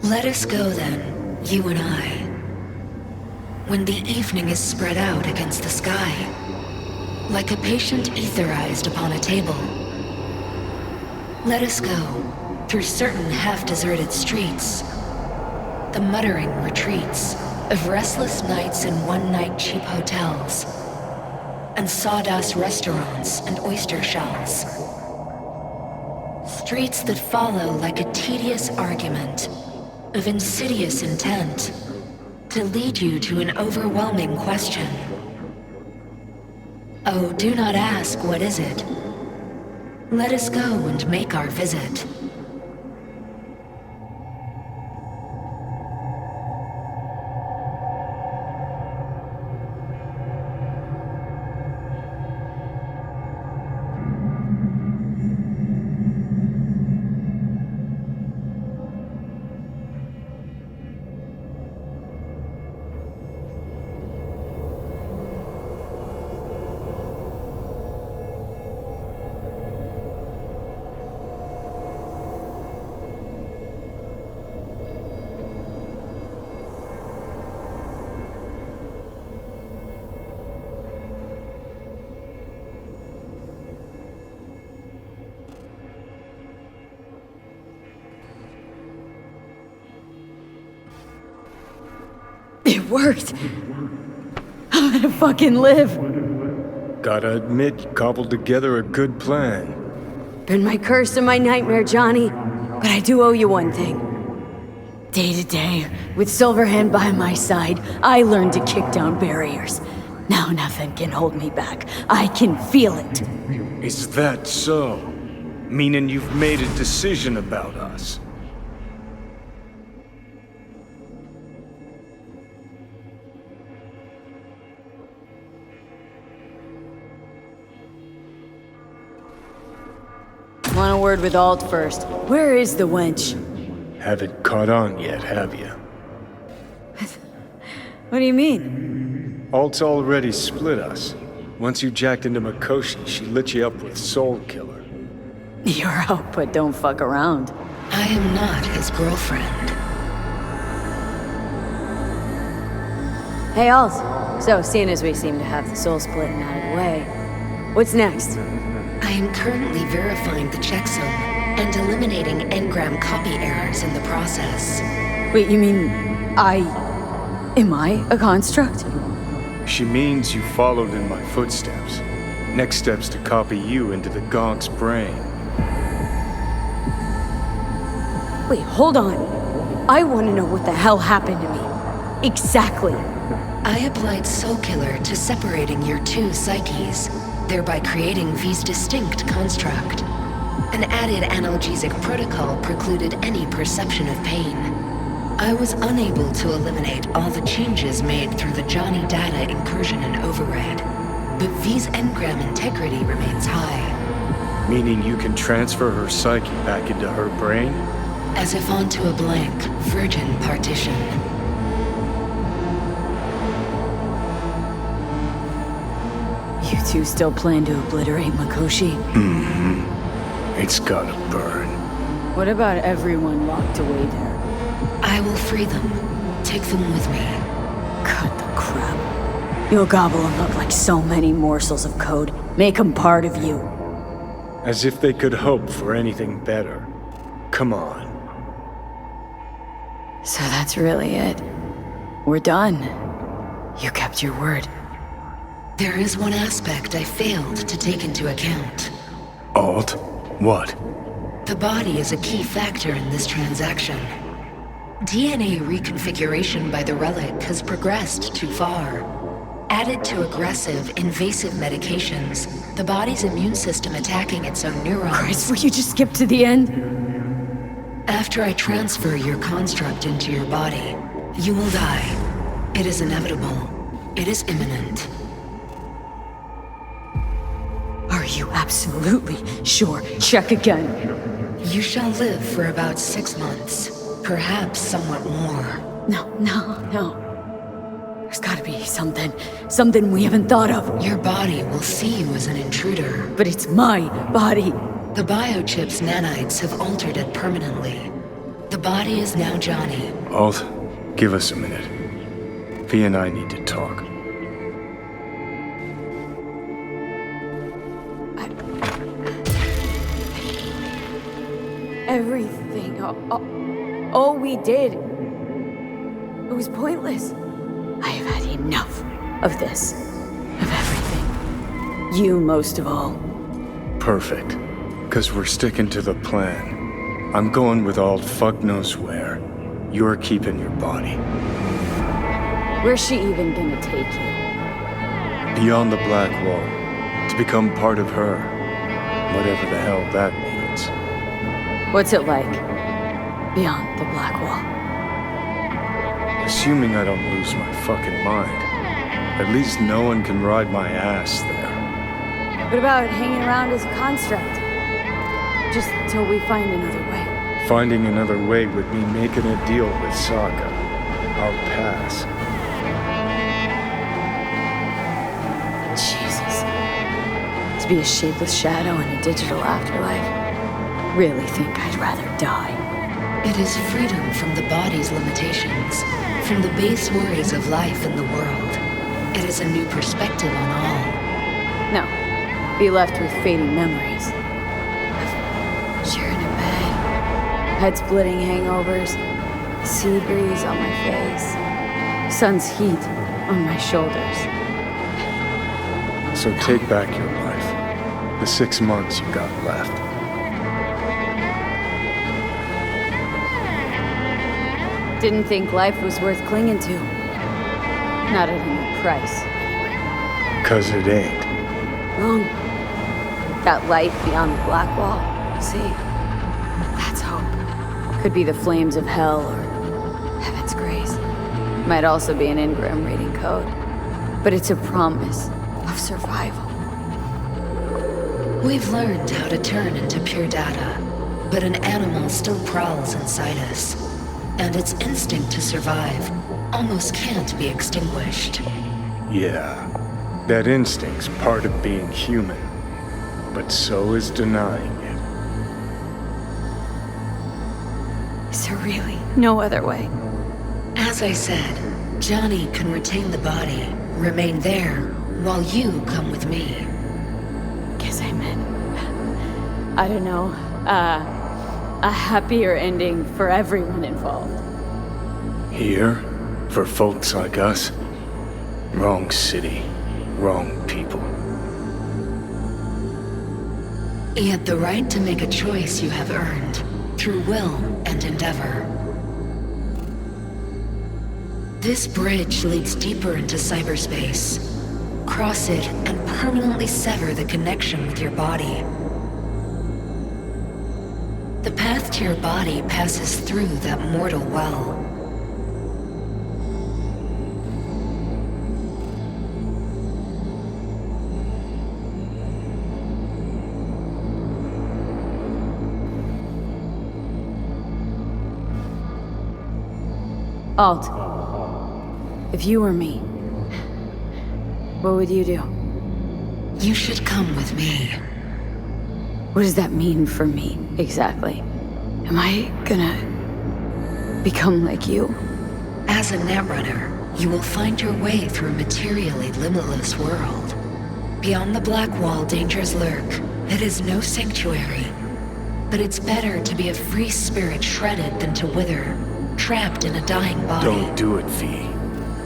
[SPEAKER 3] Let us go then, you and I. When the evening is spread out against the sky, like a patient etherized upon a table. Let us go through certain half-deserted streets, the muttering retreats of restless nights in one-night cheap hotels, and sawdust restaurants and oyster shells. Streets that follow like a tedious argument of insidious intent to lead you to an overwhelming question. Oh, do not ask, what is it? Let us go and make our visit.
[SPEAKER 1] It worked. I'm gonna fucking live.
[SPEAKER 22] Gotta admit, you cobbled together a good plan.
[SPEAKER 1] Been my curse and my nightmare, Johnny. But I do owe you one thing. Day to day, with Silverhand by my side, I learned to kick down barriers. Now nothing can hold me back. I can feel it.
[SPEAKER 22] Is that so? Meaning you've made a decision about us?
[SPEAKER 1] Want a word with Alt first. Where is the wench?
[SPEAKER 22] Haven't caught on yet, have you?
[SPEAKER 1] What do you mean?
[SPEAKER 22] Alt's already split us. Once you jacked into Mikoshi, she lit you up with Soul Killer.
[SPEAKER 1] Your output don't fuck around.
[SPEAKER 3] I am not his girlfriend.
[SPEAKER 1] Hey, Alt. So, seeing as we seem to have the soul splitting out of the way, what's next?
[SPEAKER 3] I am currently verifying the checksum and eliminating engram copy errors in the process.
[SPEAKER 1] Wait, you mean am I a construct?
[SPEAKER 22] She means you followed in my footsteps. Next step's to copy you into the Gonk's brain.
[SPEAKER 1] Wait, hold on. I want to know what the hell happened to me. Exactly.
[SPEAKER 3] I applied Soul Killer to separating your two psyches, thereby creating V's distinct construct. An added analgesic protocol precluded any perception of pain. I was unable to eliminate all the changes made through the Johnny data incursion and override, but V's engram integrity remains high.
[SPEAKER 22] Meaning you can transfer her psyche back into her brain?
[SPEAKER 3] As if onto a blank, virgin partition.
[SPEAKER 1] You two still plan to obliterate Mikoshi?
[SPEAKER 22] Mm-hmm. It's gotta burn.
[SPEAKER 1] What about everyone locked away there?
[SPEAKER 3] I will free them. Take them with me.
[SPEAKER 1] Cut the crap. You'll gobble them up like so many morsels of code. Make them part of you.
[SPEAKER 22] As if they could hope for anything better. Come on.
[SPEAKER 1] So that's really it. We're done. You kept your word.
[SPEAKER 3] There is one aspect I failed to take into account.
[SPEAKER 22] Alt? What?
[SPEAKER 3] The body is a key factor in this transaction. DNA reconfiguration by the relic has progressed too far. Added to aggressive, invasive medications, the body's immune system attacking its own neurons.
[SPEAKER 1] Christ, will you just skip to the end?
[SPEAKER 3] After I transfer your construct into your body, you will die. It is inevitable. It is imminent.
[SPEAKER 1] Are you absolutely sure? Check again.
[SPEAKER 3] You shall live for about 6 months. Perhaps somewhat more.
[SPEAKER 1] No. There's gotta be something we haven't thought of.
[SPEAKER 3] Your body will see you as an intruder.
[SPEAKER 1] But it's my body.
[SPEAKER 3] The biochip's nanites have altered it permanently. The body is now Johnny.
[SPEAKER 22] Alt, give us a minute. V and I need to talk.
[SPEAKER 1] Everything, all we did, it was pointless. I have had enough of this, of everything. You most of all.
[SPEAKER 22] Perfect. 'Cause we're sticking to the plan. I'm going with Alt fuck knows where. You're keeping your body.
[SPEAKER 1] Where's she even gonna take you?
[SPEAKER 22] Beyond the Black Wall. To become part of her. Whatever the hell that means.
[SPEAKER 1] What's it like? Beyond the Black Wall?
[SPEAKER 22] Assuming I don't lose my fucking mind. At least no one can ride my ass there.
[SPEAKER 1] What about hanging around as a construct? Just till we find another way.
[SPEAKER 22] Finding another way would mean making a deal with Sokka. Our pass.
[SPEAKER 1] Jesus. To be a shapeless shadow in a digital afterlife. Really think I'd rather die.
[SPEAKER 3] It is freedom from the body's limitations, from the base worries of life in the world. It is a new perspective on all.
[SPEAKER 1] No. Be left with fading memories. Sharing a bed. Head-splitting hangovers. Sea breeze on my face. Sun's heat on my shoulders.
[SPEAKER 22] So take back your life. The 6 months you got left.
[SPEAKER 1] Didn't think life was worth clinging to. Not at any price.
[SPEAKER 22] 'Cause it ain't.
[SPEAKER 1] Wrong. That light beyond the Black Wall, see? That's hope. Could be the flames of hell or heaven's grace. Might also be an engram reading code. But it's a promise of survival.
[SPEAKER 3] We've learned how to turn into pure data, but an animal still prowls inside us. And its instinct to survive almost can't be extinguished.
[SPEAKER 22] Yeah, that instinct's part of being human, but so is denying it.
[SPEAKER 1] Is there really no other way?
[SPEAKER 3] As I said, Johnny can retain the body, remain there, while you come with me.
[SPEAKER 1] Guess I'm in. I don't know, a happier ending for everyone involved.
[SPEAKER 22] Here, for folks like us, wrong city, wrong people.
[SPEAKER 3] Yet the right to make a choice you have earned, through will and endeavor. This bridge leads deeper into cyberspace. Cross it and permanently sever the connection with your body. The path to your body passes through that mortal well.
[SPEAKER 1] Alt, if you were me, what would you do?
[SPEAKER 3] You should come with me.
[SPEAKER 1] What does that mean for me, exactly? Am I gonna become like you?
[SPEAKER 3] As a netrunner, you will find your way through a materially limitless world. Beyond the Black Wall, dangers lurk. It is no sanctuary. But it's better to be a free spirit shredded than to wither, trapped in a dying body.
[SPEAKER 22] Don't do it, V.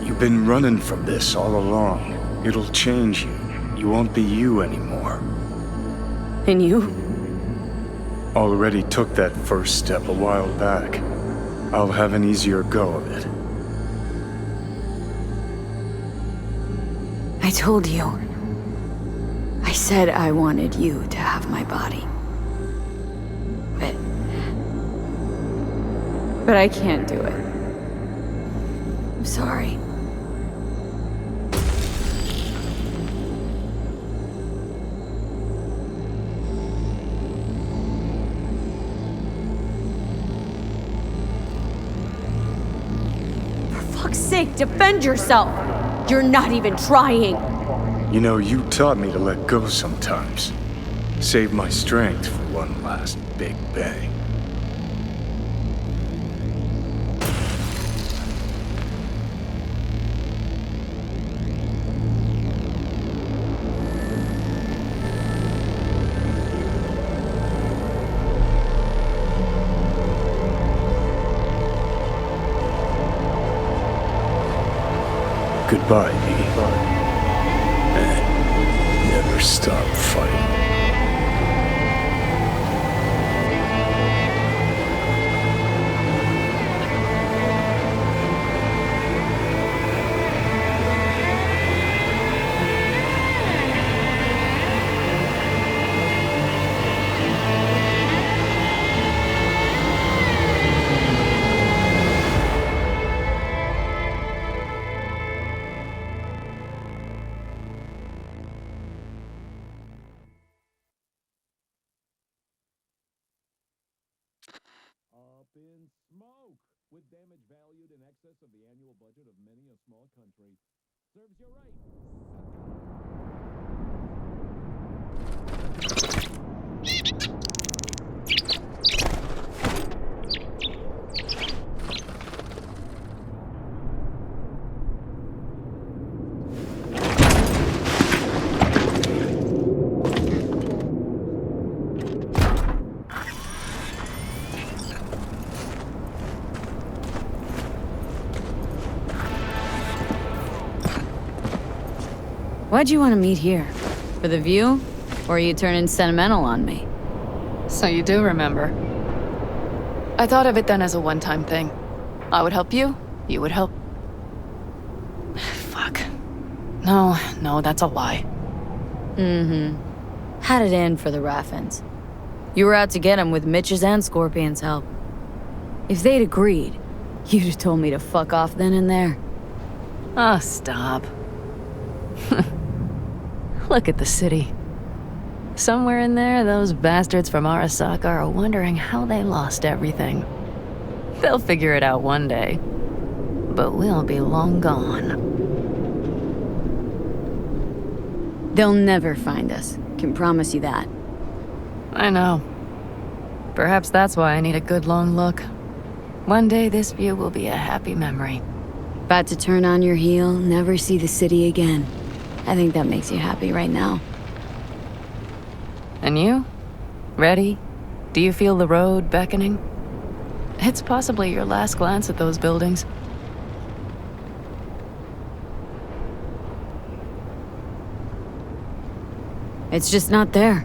[SPEAKER 22] You've been running from this all along. It'll change you. You won't be you anymore.
[SPEAKER 1] And you?
[SPEAKER 22] Already took that first step a while back. I'll have an easier go of it.
[SPEAKER 1] I told you. I said I wanted you to have my body. But I can't do it. I'm sorry. For fuck's sake, defend yourself! You're not even trying!
[SPEAKER 22] You know, you taught me to let go sometimes. Save my strength for one last big bang. Goodbye, V. And never stop fighting.
[SPEAKER 1] Why'd you want to meet here? For the view? Or are you turning sentimental on me?
[SPEAKER 5] So you do remember. I thought of it then as a one-time thing. I would help you, you would help... Fuck. No, that's a lie.
[SPEAKER 1] Had it in for the Raffins. You were out to get him with Mitch's and Scorpion's help. If they'd agreed, you'd have told me to fuck off then and there.
[SPEAKER 5] Oh, stop. Look at the city. Somewhere in there, those bastards from Arasaka are wondering how they lost everything. They'll figure it out one day. But we'll be long gone.
[SPEAKER 13] They'll never find us. Can promise you that.
[SPEAKER 5] I know. Perhaps that's why I need a good long look. One day this view will be a happy memory.
[SPEAKER 13] About to turn on your heel, never see the city again. I think that makes you happy right now.
[SPEAKER 5] And you? Ready? Do you feel the road beckoning? It's possibly your last glance at those buildings.
[SPEAKER 13] It's just not there.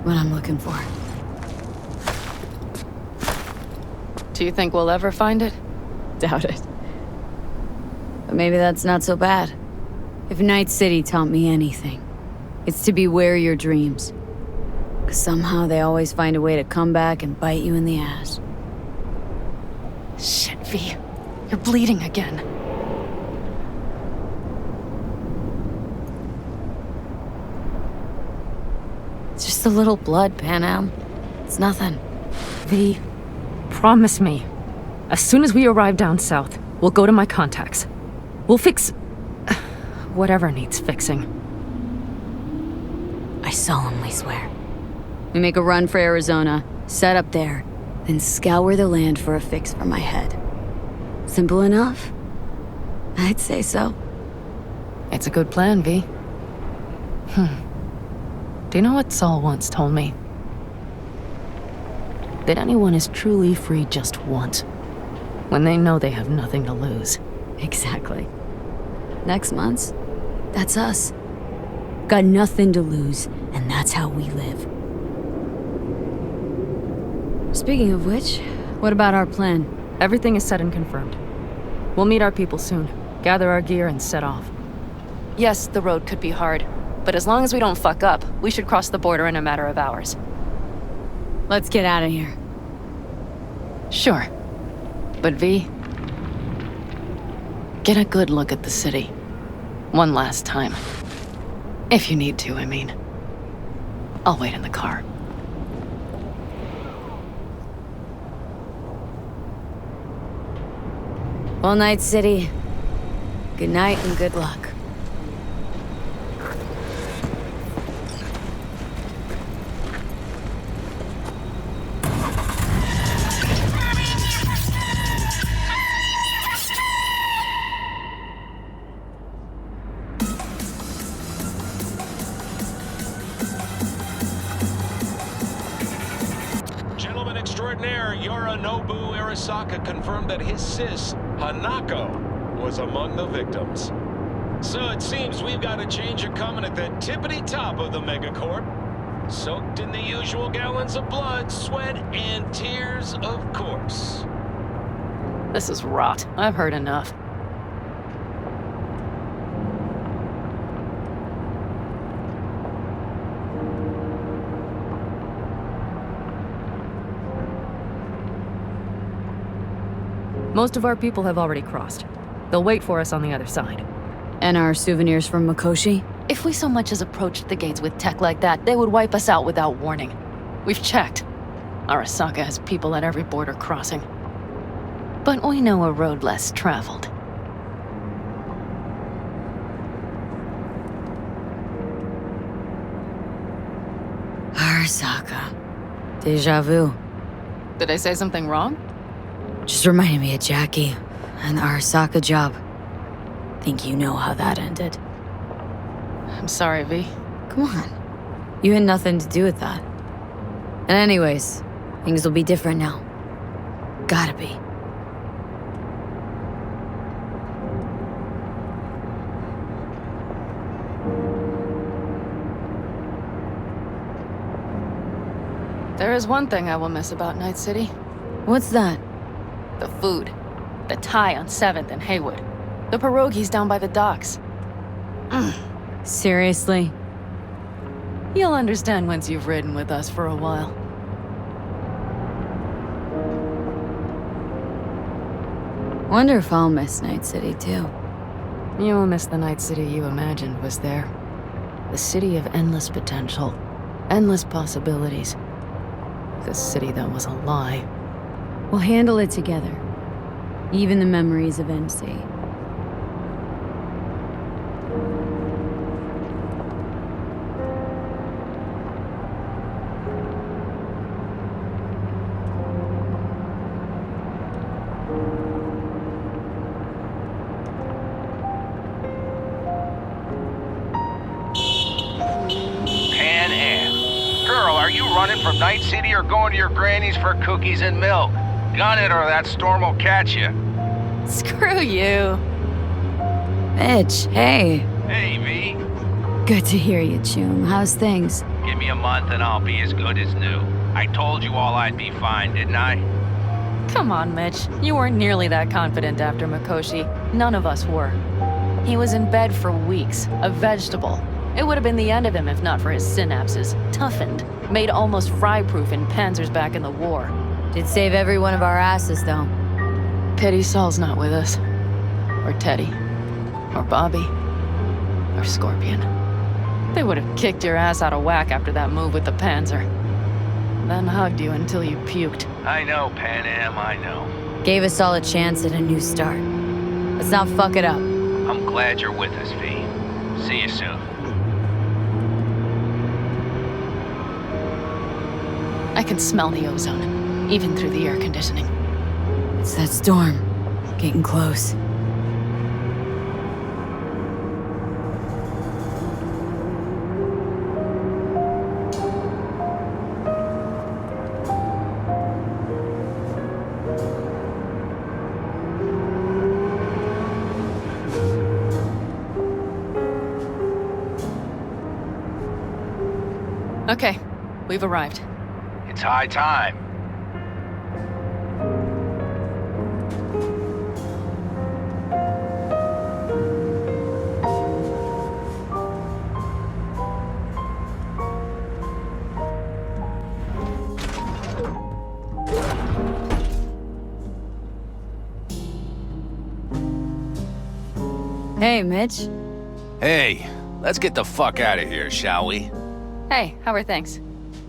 [SPEAKER 13] What I'm looking for.
[SPEAKER 5] Do you think we'll ever find it?
[SPEAKER 13] Doubt it. But maybe that's not so bad. If Night City taught me anything, it's to beware your dreams. 'Cause somehow they always find a way to come back and bite you in the ass.
[SPEAKER 5] Shit, V. You're bleeding again.
[SPEAKER 13] It's just a little blood, Panam. It's nothing.
[SPEAKER 5] V, promise me. As soon as we arrive down south, we'll go to my contacts. We'll fix... whatever needs fixing.
[SPEAKER 13] I solemnly swear. We make a run for Arizona, set up there, then scour the land for a fix for my head. Simple enough? I'd say so.
[SPEAKER 5] It's a good plan, V. Do you know what Saul once told me? That anyone is truly free just once, when they know they have nothing to lose.
[SPEAKER 13] Exactly. Next month's, that's us. Got nothing to lose, and that's how we live. Speaking of which, what about our plan?
[SPEAKER 5] Everything is set and confirmed. We'll meet our people soon, gather our gear, and set off. Yes, the road could be hard, but as long as we don't fuck up, we should cross the border in a matter of hours.
[SPEAKER 13] Let's get out of here.
[SPEAKER 5] Sure. But V, get a good look at the city. One last time. If you need to, I mean. I'll wait in the car.
[SPEAKER 13] Well, Night City. Good night and good luck.
[SPEAKER 8] Gentleman extraordinaire Yorinobu Arasaka confirmed that his sis, Hanako, was among the victims. So it seems we've got a change of coming at the tippity top of the megacorp. Soaked in the usual gallons of blood, sweat, and tears, of course.
[SPEAKER 5] This is rot. I've heard enough. Most of our people have already crossed. They'll wait for us on the other side.
[SPEAKER 13] And our souvenirs from Mikoshi?
[SPEAKER 5] If we so much as approached the gates with tech like that, they would wipe us out without warning. We've checked. Arasaka has people at every border crossing. But we know a road less traveled.
[SPEAKER 13] Arasaka. Deja vu.
[SPEAKER 5] Did I say something wrong?
[SPEAKER 13] Just reminded me of Jackie and the Arasaka job. Think you know how that ended.
[SPEAKER 5] I'm sorry, V.
[SPEAKER 13] Come on. You had nothing to do with that. And anyways, things will be different now. Gotta be.
[SPEAKER 5] There is one thing I will miss about Night City.
[SPEAKER 13] What's that?
[SPEAKER 5] The food. The Thai on 7th and Haywood. The pierogies down by the docks.
[SPEAKER 13] Seriously?
[SPEAKER 5] You'll understand once you've ridden with us for a while.
[SPEAKER 13] Wonder if I'll miss Night City too.
[SPEAKER 5] You will miss the Night City you imagined was there. The city of endless potential. Endless possibilities. This city that was a lie.
[SPEAKER 13] We'll handle it together. Even the memories of NC.
[SPEAKER 16] Pan Am. Girl, are you running from Night City or going to your granny's for cookies and milk? Gun it or that storm will catch you.
[SPEAKER 5] Screw you.
[SPEAKER 13] Mitch, hey.
[SPEAKER 16] Hey, V.
[SPEAKER 13] Good to hear you, Choom. How's things?
[SPEAKER 16] Give me a month and I'll be as good as new. I told you all I'd be fine, didn't I?
[SPEAKER 5] Come on, Mitch. You weren't nearly that confident after Mikoshi. None of us were. He was in bed for weeks, a vegetable. It would have been the end of him if not for his synapses. Toughened, made almost fry-proof in panzers back in the war.
[SPEAKER 13] Did save every one of our asses, though.
[SPEAKER 5] Pity Saul's not with us. Or Teddy. Or Bobby. Or Scorpion. They would have kicked your ass out of whack after that move with the Panzer. Then hugged you until you puked.
[SPEAKER 16] I know, Pan Am, I know.
[SPEAKER 13] Gave us all a chance at a new start. Let's not fuck it up.
[SPEAKER 16] I'm glad you're with us, V. See you soon.
[SPEAKER 5] I can smell the ozone, even through the air conditioning.
[SPEAKER 13] It's that storm. Getting close.
[SPEAKER 5] Okay, we've arrived.
[SPEAKER 16] It's high time.
[SPEAKER 13] Hey, Mitch.
[SPEAKER 6] Hey, let's get the fuck out of here, shall we?
[SPEAKER 5] Hey, how are things?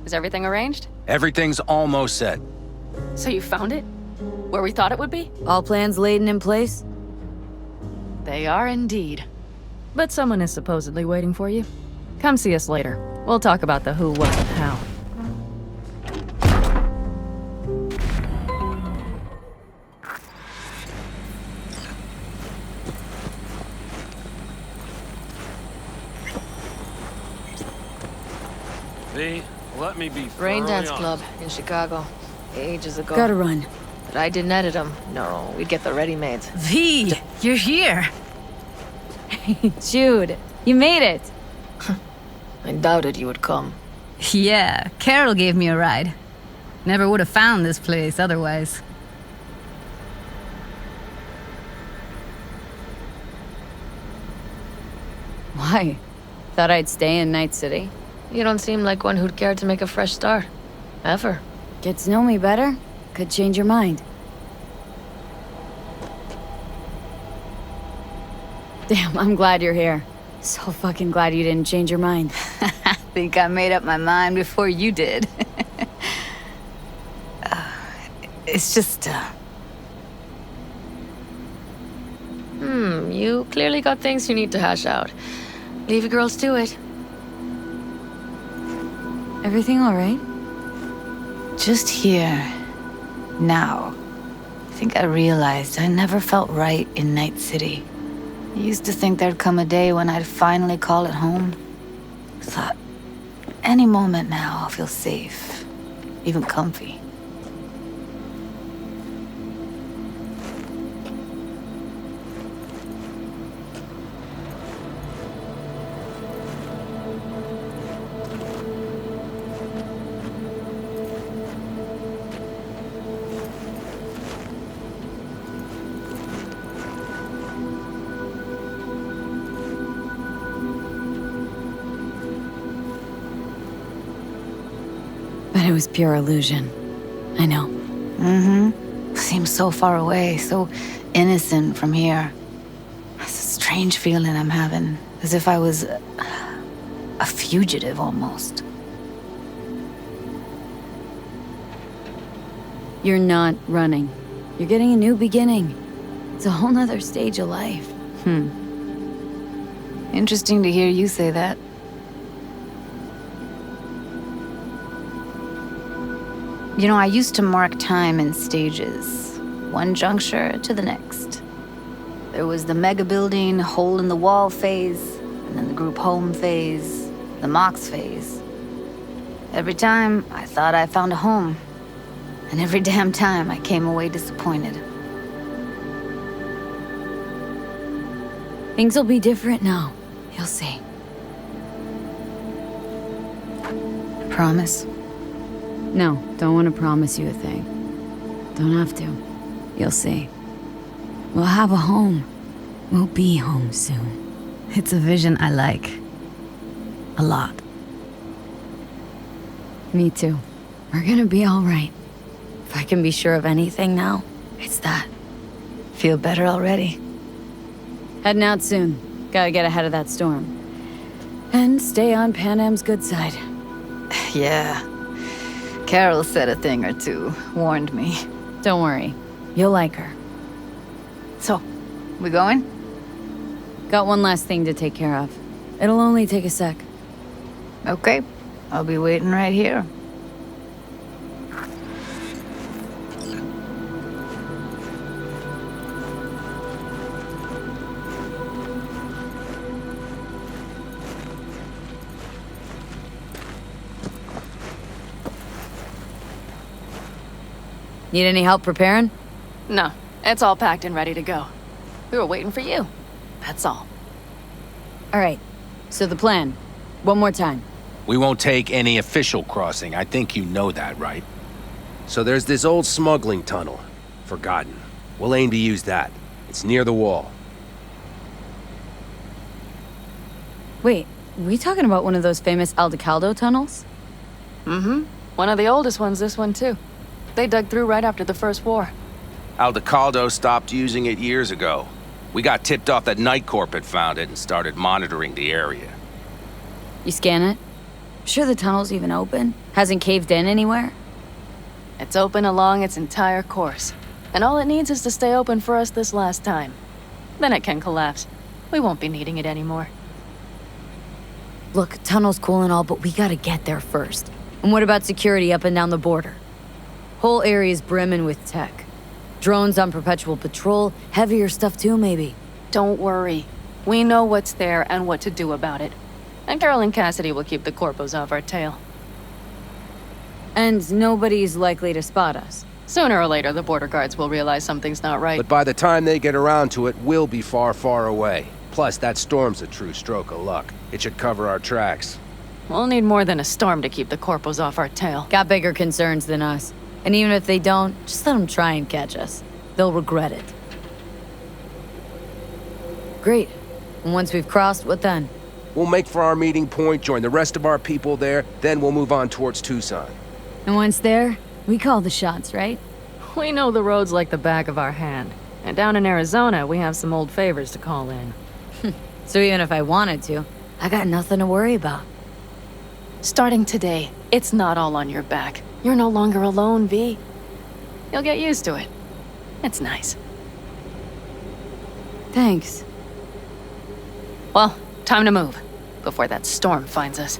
[SPEAKER 5] Is everything arranged?
[SPEAKER 6] Everything's almost set.
[SPEAKER 5] So you found it? Where we thought it would be?
[SPEAKER 13] All plans laid and in place?
[SPEAKER 5] They are indeed. But someone is supposedly waiting for you. Come see us later. We'll talk about the who, what, and how.
[SPEAKER 17] V, let me be
[SPEAKER 12] Rain
[SPEAKER 17] thoroughly
[SPEAKER 12] Dance
[SPEAKER 17] honest.
[SPEAKER 12] Club in Chicago. Ages ago.
[SPEAKER 13] Gotta run.
[SPEAKER 12] But I didn't edit them. No, we'd get the ready-mades.
[SPEAKER 13] V, you're here. Jude, you made it.
[SPEAKER 12] I doubted you would come.
[SPEAKER 9] Yeah, Carol gave me a ride. Never would have found this place otherwise.
[SPEAKER 13] Why? Thought I'd stay in Night City?
[SPEAKER 12] You don't seem like one who'd care to make a fresh start. Ever.
[SPEAKER 13] Get to know me better? Could change your mind. Damn, I'm glad you're here. So fucking glad you didn't change your mind.
[SPEAKER 9] I think I made up my mind before you did. It's just,
[SPEAKER 12] You clearly got things you need to hash out. Leave you girls to it.
[SPEAKER 13] Everything all right?
[SPEAKER 9] just here, now. I think I realized I never felt right in Night City. I used to think there'd come a day when I'd finally call it home. Thought, any moment now I'll feel safe, even comfy.
[SPEAKER 13] But it was pure illusion. I know.
[SPEAKER 9] Mm-hmm. Seems so far away, so innocent from here. It's a strange feeling I'm having, as if I was a fugitive almost.
[SPEAKER 13] You're not running. You're getting a new beginning. It's a whole nother stage of life.
[SPEAKER 9] Interesting to hear you say that. You know, I used to mark time in stages, one juncture to the next. There was the mega building, hole in the wall phase, and then the group home phase, the Mox phase. Every time, I thought I found a home. And every damn time, I came away disappointed.
[SPEAKER 13] Things will be different now. You'll see.
[SPEAKER 9] Promise?
[SPEAKER 13] No, don't want to promise you a thing. Don't have to. You'll see. We'll have a home. We'll be home soon. It's a vision I like. A lot. Me too. We're gonna be all right. If I can be sure of anything now, it's that.
[SPEAKER 9] Feel better already?
[SPEAKER 13] Heading out soon. Gotta get ahead of that storm. And stay on Pan Am's good side.
[SPEAKER 9] Yeah. Carol said a thing or two, warned me.
[SPEAKER 13] Don't worry. You'll like her.
[SPEAKER 9] So, we going?
[SPEAKER 13] Got one last thing to take care of. It'll only take a sec.
[SPEAKER 9] Okay. I'll be waiting right here.
[SPEAKER 13] Need any help preparing?
[SPEAKER 5] No, it's all packed and ready to go. We were waiting for you. That's all.
[SPEAKER 13] All right. So the plan. One more time.
[SPEAKER 6] We won't take any official crossing. I think you know that, right?
[SPEAKER 21] So there's this old smuggling tunnel. Forgotten. We'll aim to use that. It's near the wall.
[SPEAKER 13] Wait, we talking about one of those famous Aldecaldo tunnels?
[SPEAKER 5] Mm-hmm. One of the oldest ones, this one too. They dug through right after the First War.
[SPEAKER 6] Aldecaldo stopped using it years ago. We got tipped off that Night Corp had found it and started monitoring the area.
[SPEAKER 13] You scan it? Sure the tunnel's even open? Hasn't caved in anywhere?
[SPEAKER 5] It's open along its entire course. And all it needs is to stay open for us this last time. Then it can collapse. We won't be needing it anymore.
[SPEAKER 13] Look, tunnel's cool and all, but we gotta get there first. And what about security up and down the border? Whole area's brimming with tech. Drones on perpetual patrol, heavier stuff too, maybe.
[SPEAKER 5] Don't worry. We know what's there and what to do about it. And Carol and Cassidy will keep the corpos off our tail.
[SPEAKER 13] And nobody's likely to spot us.
[SPEAKER 5] Sooner or later, the border guards will realize something's not right.
[SPEAKER 21] But by the time they get around to it, we'll be far, far away. Plus, that storm's a true stroke of luck. It should cover our tracks.
[SPEAKER 5] We'll need more than a storm to keep the corpos off our tail.
[SPEAKER 13] Got bigger concerns than us. And even if they don't, just let them try and catch us. They'll regret it. Great. And once we've crossed, what then?
[SPEAKER 21] We'll make for our meeting point, join the rest of our people there, then we'll move on towards Tucson.
[SPEAKER 13] And once there, we call the shots, right?
[SPEAKER 5] We know the roads like the back of our hand. And down in Arizona, we have some old favors to call in.
[SPEAKER 13] So even if I wanted to, I got nothing to worry about.
[SPEAKER 5] Starting today, it's not all on your back. You're no longer alone, V. You'll get used to it. It's nice.
[SPEAKER 13] Thanks.
[SPEAKER 5] Well, time to move, before that storm finds us.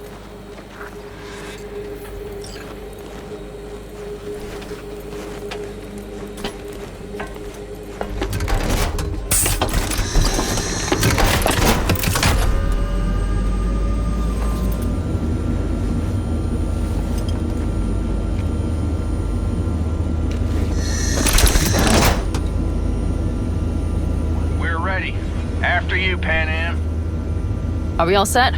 [SPEAKER 16] After you, Pan Am.
[SPEAKER 5] Are we all set?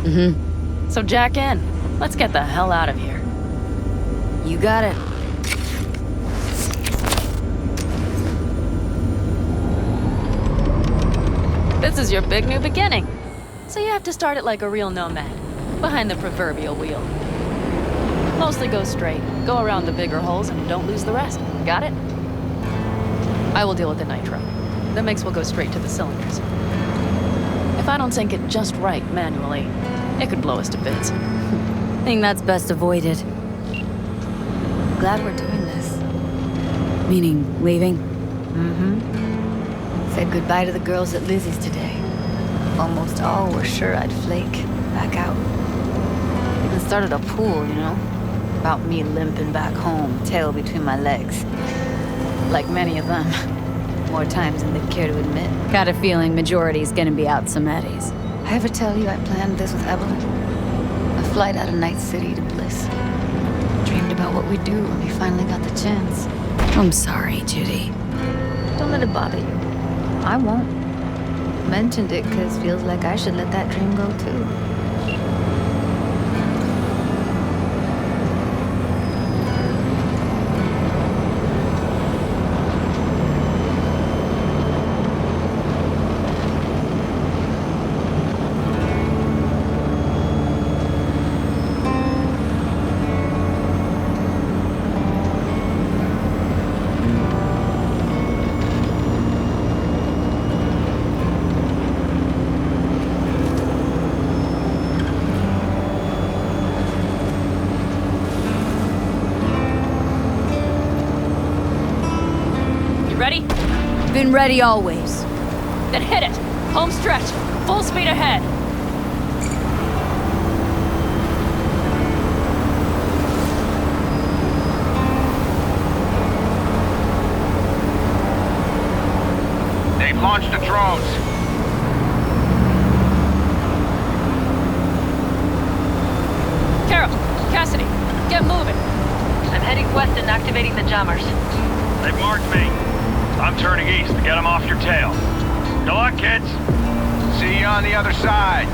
[SPEAKER 13] Mm-hmm.
[SPEAKER 5] So jack in. Let's get the hell out of here.
[SPEAKER 13] You got it.
[SPEAKER 5] This is your big new beginning. So you have to start it like a real nomad, behind the proverbial wheel. Mostly go straight, go around the bigger holes, and don't lose the rest. Got it? I will deal with the nitro. The mix will go straight to the cylinders. If I don't sync it just right manually, it could blow us to bits.
[SPEAKER 13] I think that's best avoided.
[SPEAKER 9] Glad we're doing this.
[SPEAKER 13] Meaning, leaving?
[SPEAKER 9] Mm-hmm. Said goodbye to the girls at Lizzie's today. Almost all were sure I'd flake. Back out. Even started a pool, you know? About me limping back home, tail between my legs. Like many of them. More times than they'd care to admit.
[SPEAKER 13] Got a feeling majority's gonna be out some eddies.
[SPEAKER 9] I ever tell you I planned this with Evelyn? A flight out of Night City to Bliss. Dreamed about what we'd do when we finally got the chance.
[SPEAKER 13] I'm sorry, Judy.
[SPEAKER 9] Don't let it bother you. I won't. Mentioned it because feels like I should let that dream go too.
[SPEAKER 13] Been ready always.
[SPEAKER 5] Then hit it! Home stretch! Full speed ahead!
[SPEAKER 16] They've launched the drones.
[SPEAKER 5] Carol, Cassidy, get moving.
[SPEAKER 12] I'm heading west and activating the jammers.
[SPEAKER 20] They've marked me. I'm turning east to get them off your tail. Good luck, kids.
[SPEAKER 16] See you on the other side.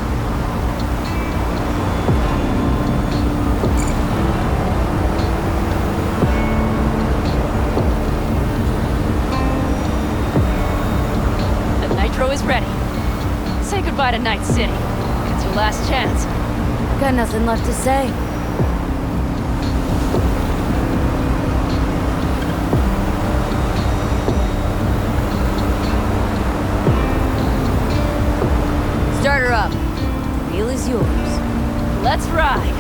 [SPEAKER 5] The nitro is ready. Say goodbye to Night City. It's your last chance.
[SPEAKER 13] Got nothing left to say. Start her up. Wheel is yours.
[SPEAKER 5] Let's ride.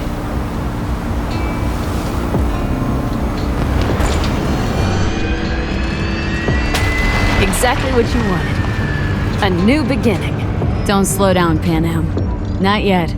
[SPEAKER 5] Exactly what you wanted. A new beginning.
[SPEAKER 13] Don't slow down, Pan Am. Not yet.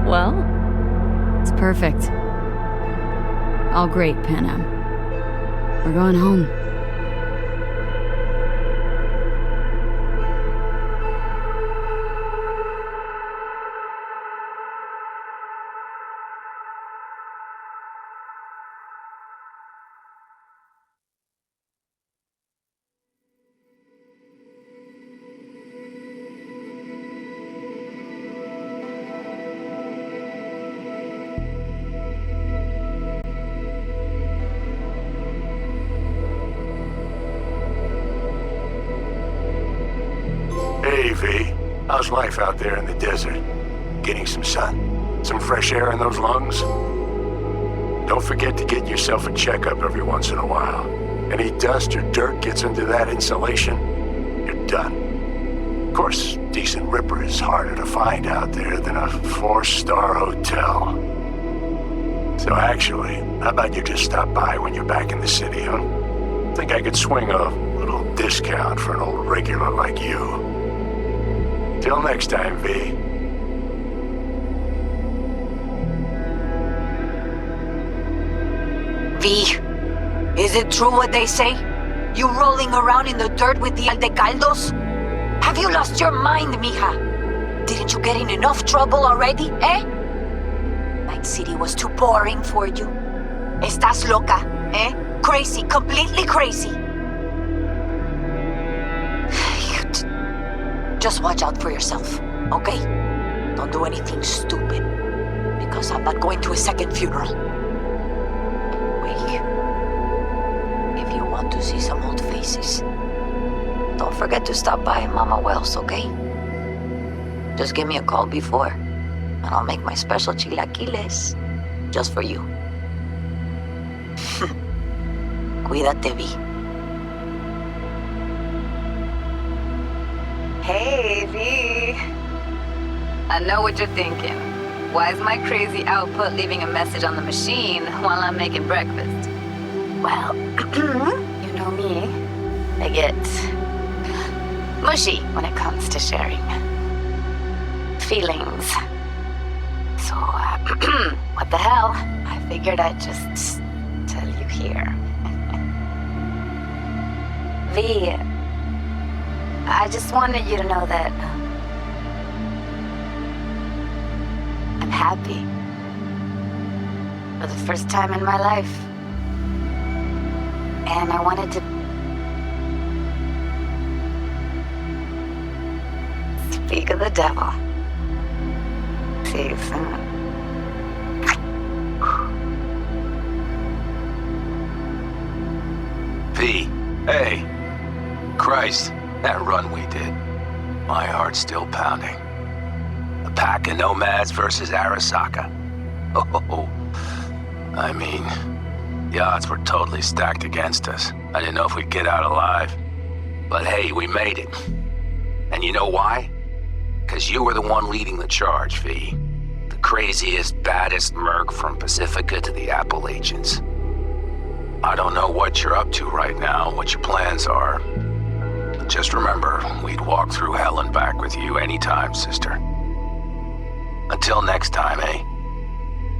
[SPEAKER 5] Well?
[SPEAKER 13] It's perfect. All great, Pan Am. We're going home.
[SPEAKER 15] How's life out there in the desert? Getting some sun? Some fresh air in those lungs? Don't forget to get yourself a checkup every once in a while. Any dust or dirt gets into that insulation, you're done. Of course, decent ripper is harder to find out there than a 4-star hotel. So actually, how about you just stop by when you're back in the city, huh? Think I could swing a little discount for an old regular like you. Till next time, V.
[SPEAKER 18] V, is it true what they say? You rolling around in the dirt with the Aldecaldos? Have you lost your mind, mija? Didn't you get in enough trouble already, eh? Night City was too boring for you. Estás loca, eh? Crazy, completely crazy. Just watch out for yourself, okay? Don't do anything stupid, because I'm not going to a second funeral. If you want to see some old faces, don't forget to stop by Mama Wells, okay? Just give me a call before, and I'll make my special chilaquiles just for you. Cuídate, Vi.
[SPEAKER 9] Hey, V. I know what you're thinking. Why is my crazy output leaving a message on the machine while I'm making breakfast? Well, you know me. I get mushy when it comes to sharing feelings. So, what the hell? I figured I'd just tell you here. V, I just wanted you to know that I'm happy. For the first time in my life. And I wanted to speak of the devil. See you soon.
[SPEAKER 6] V, hey. Christ, that run we did. My heart's still pounding. A pack of nomads versus Arasaka. Oh, I mean, the odds were totally stacked against us. I didn't know if we'd get out alive. But hey, we made it. And you know why? Because you were the one leading the charge, V. The craziest, baddest merc from Pacifica to the Appalachians. I don't know what you're up to right now, what your plans are. But just remember, we'd walk through hell and back with you anytime, sister. Until next time, eh?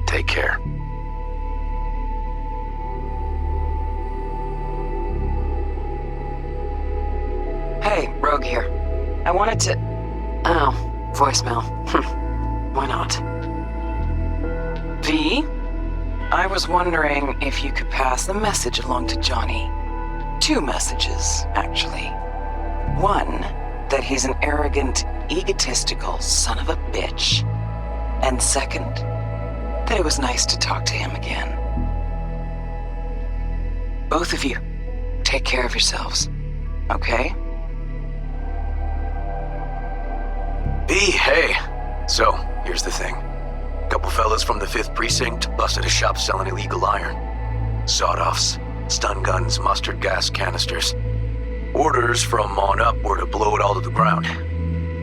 [SPEAKER 6] Take care.
[SPEAKER 23] Hey, Rogue here. I wanted to... Oh, voicemail. Why not? V? I was wondering if you could pass the message along to Johnny. 2 messages, actually. One, that he's an arrogant, egotistical son of a bitch. And second, that it was nice to talk to him again. Both of you, take care of yourselves, okay?
[SPEAKER 7] B, hey. So, here's the thing. Couple fellas from the 5th Precinct busted a shop selling illegal iron. Sawed-offs, stun guns, mustard gas canisters. Orders from on up were to blow it all to the ground.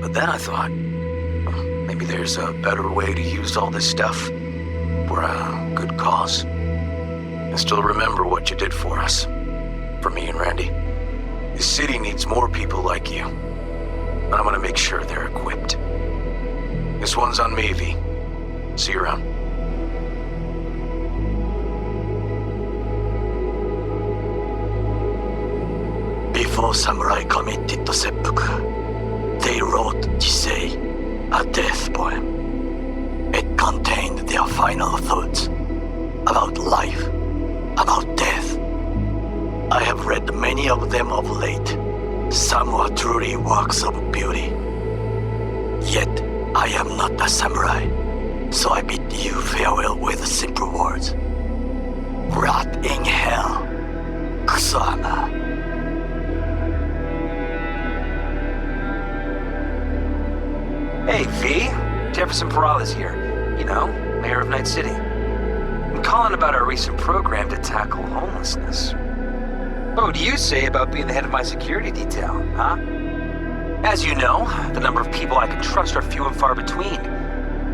[SPEAKER 7] But then I thought, maybe there's a better way to use all this stuff for a good cause. I still remember what you did for us. For me and Randy. This city needs more people like you. And I'm gonna make sure they're equipped. This one's on me, V. See you around.
[SPEAKER 24] Before samurai committed to seppuku, they wrote Jisei, a death poem. It contained their final thoughts about life, about death. I have read many of them of late. Some were truly works of beauty. Yet, I am not a samurai, so I bid you farewell with simple words. Rot in hell, Kusama.
[SPEAKER 2] calling about our recent program to tackle homelessness. What would you say about being the head of my security detail, huh? As you know, the number of people I can trust are few and far between.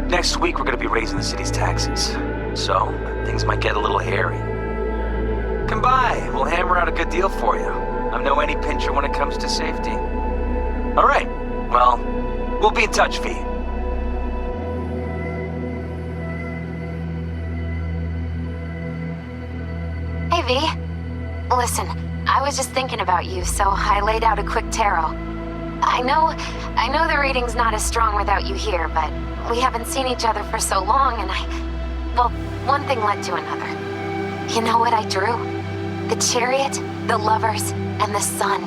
[SPEAKER 2] Next week, we're going to be raising the city's taxes. So, things might get a little hairy. Come by. We'll hammer out a good deal for you. I'm no any pincher when it comes to safety. All right. Well, we'll be in touch, V.
[SPEAKER 4] Hey, V. Listen, I was just thinking about you, so I laid out a quick tarot. I know the reading's not as strong without you here, but we haven't seen each other for so long, and well, one thing led to another. You know what I drew? The chariot, the lovers, and the sun.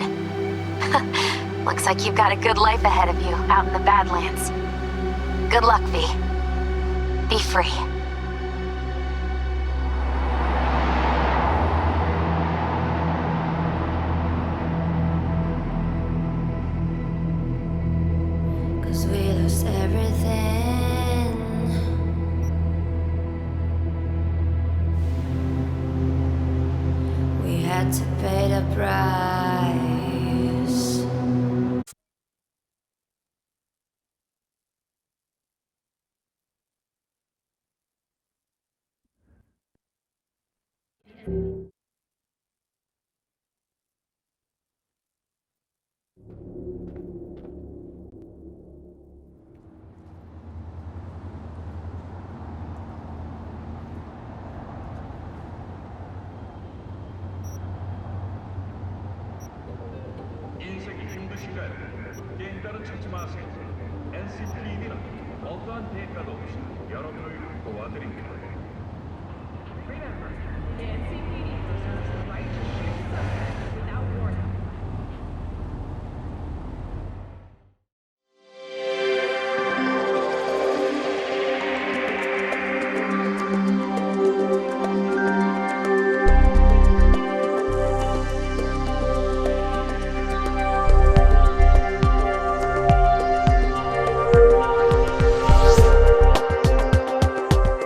[SPEAKER 4] Looks like you've got a good life ahead of you out in the Badlands. Good luck, V. Be free.
[SPEAKER 11] To pay the price.
[SPEAKER 20] 인생이 힘든 시간, 게임 따로 찾지 마세요. NCPD는 어떠한 대가도 없이 여러분을 도와드립니다. Remember, the NCPD reserves the right to shoot someone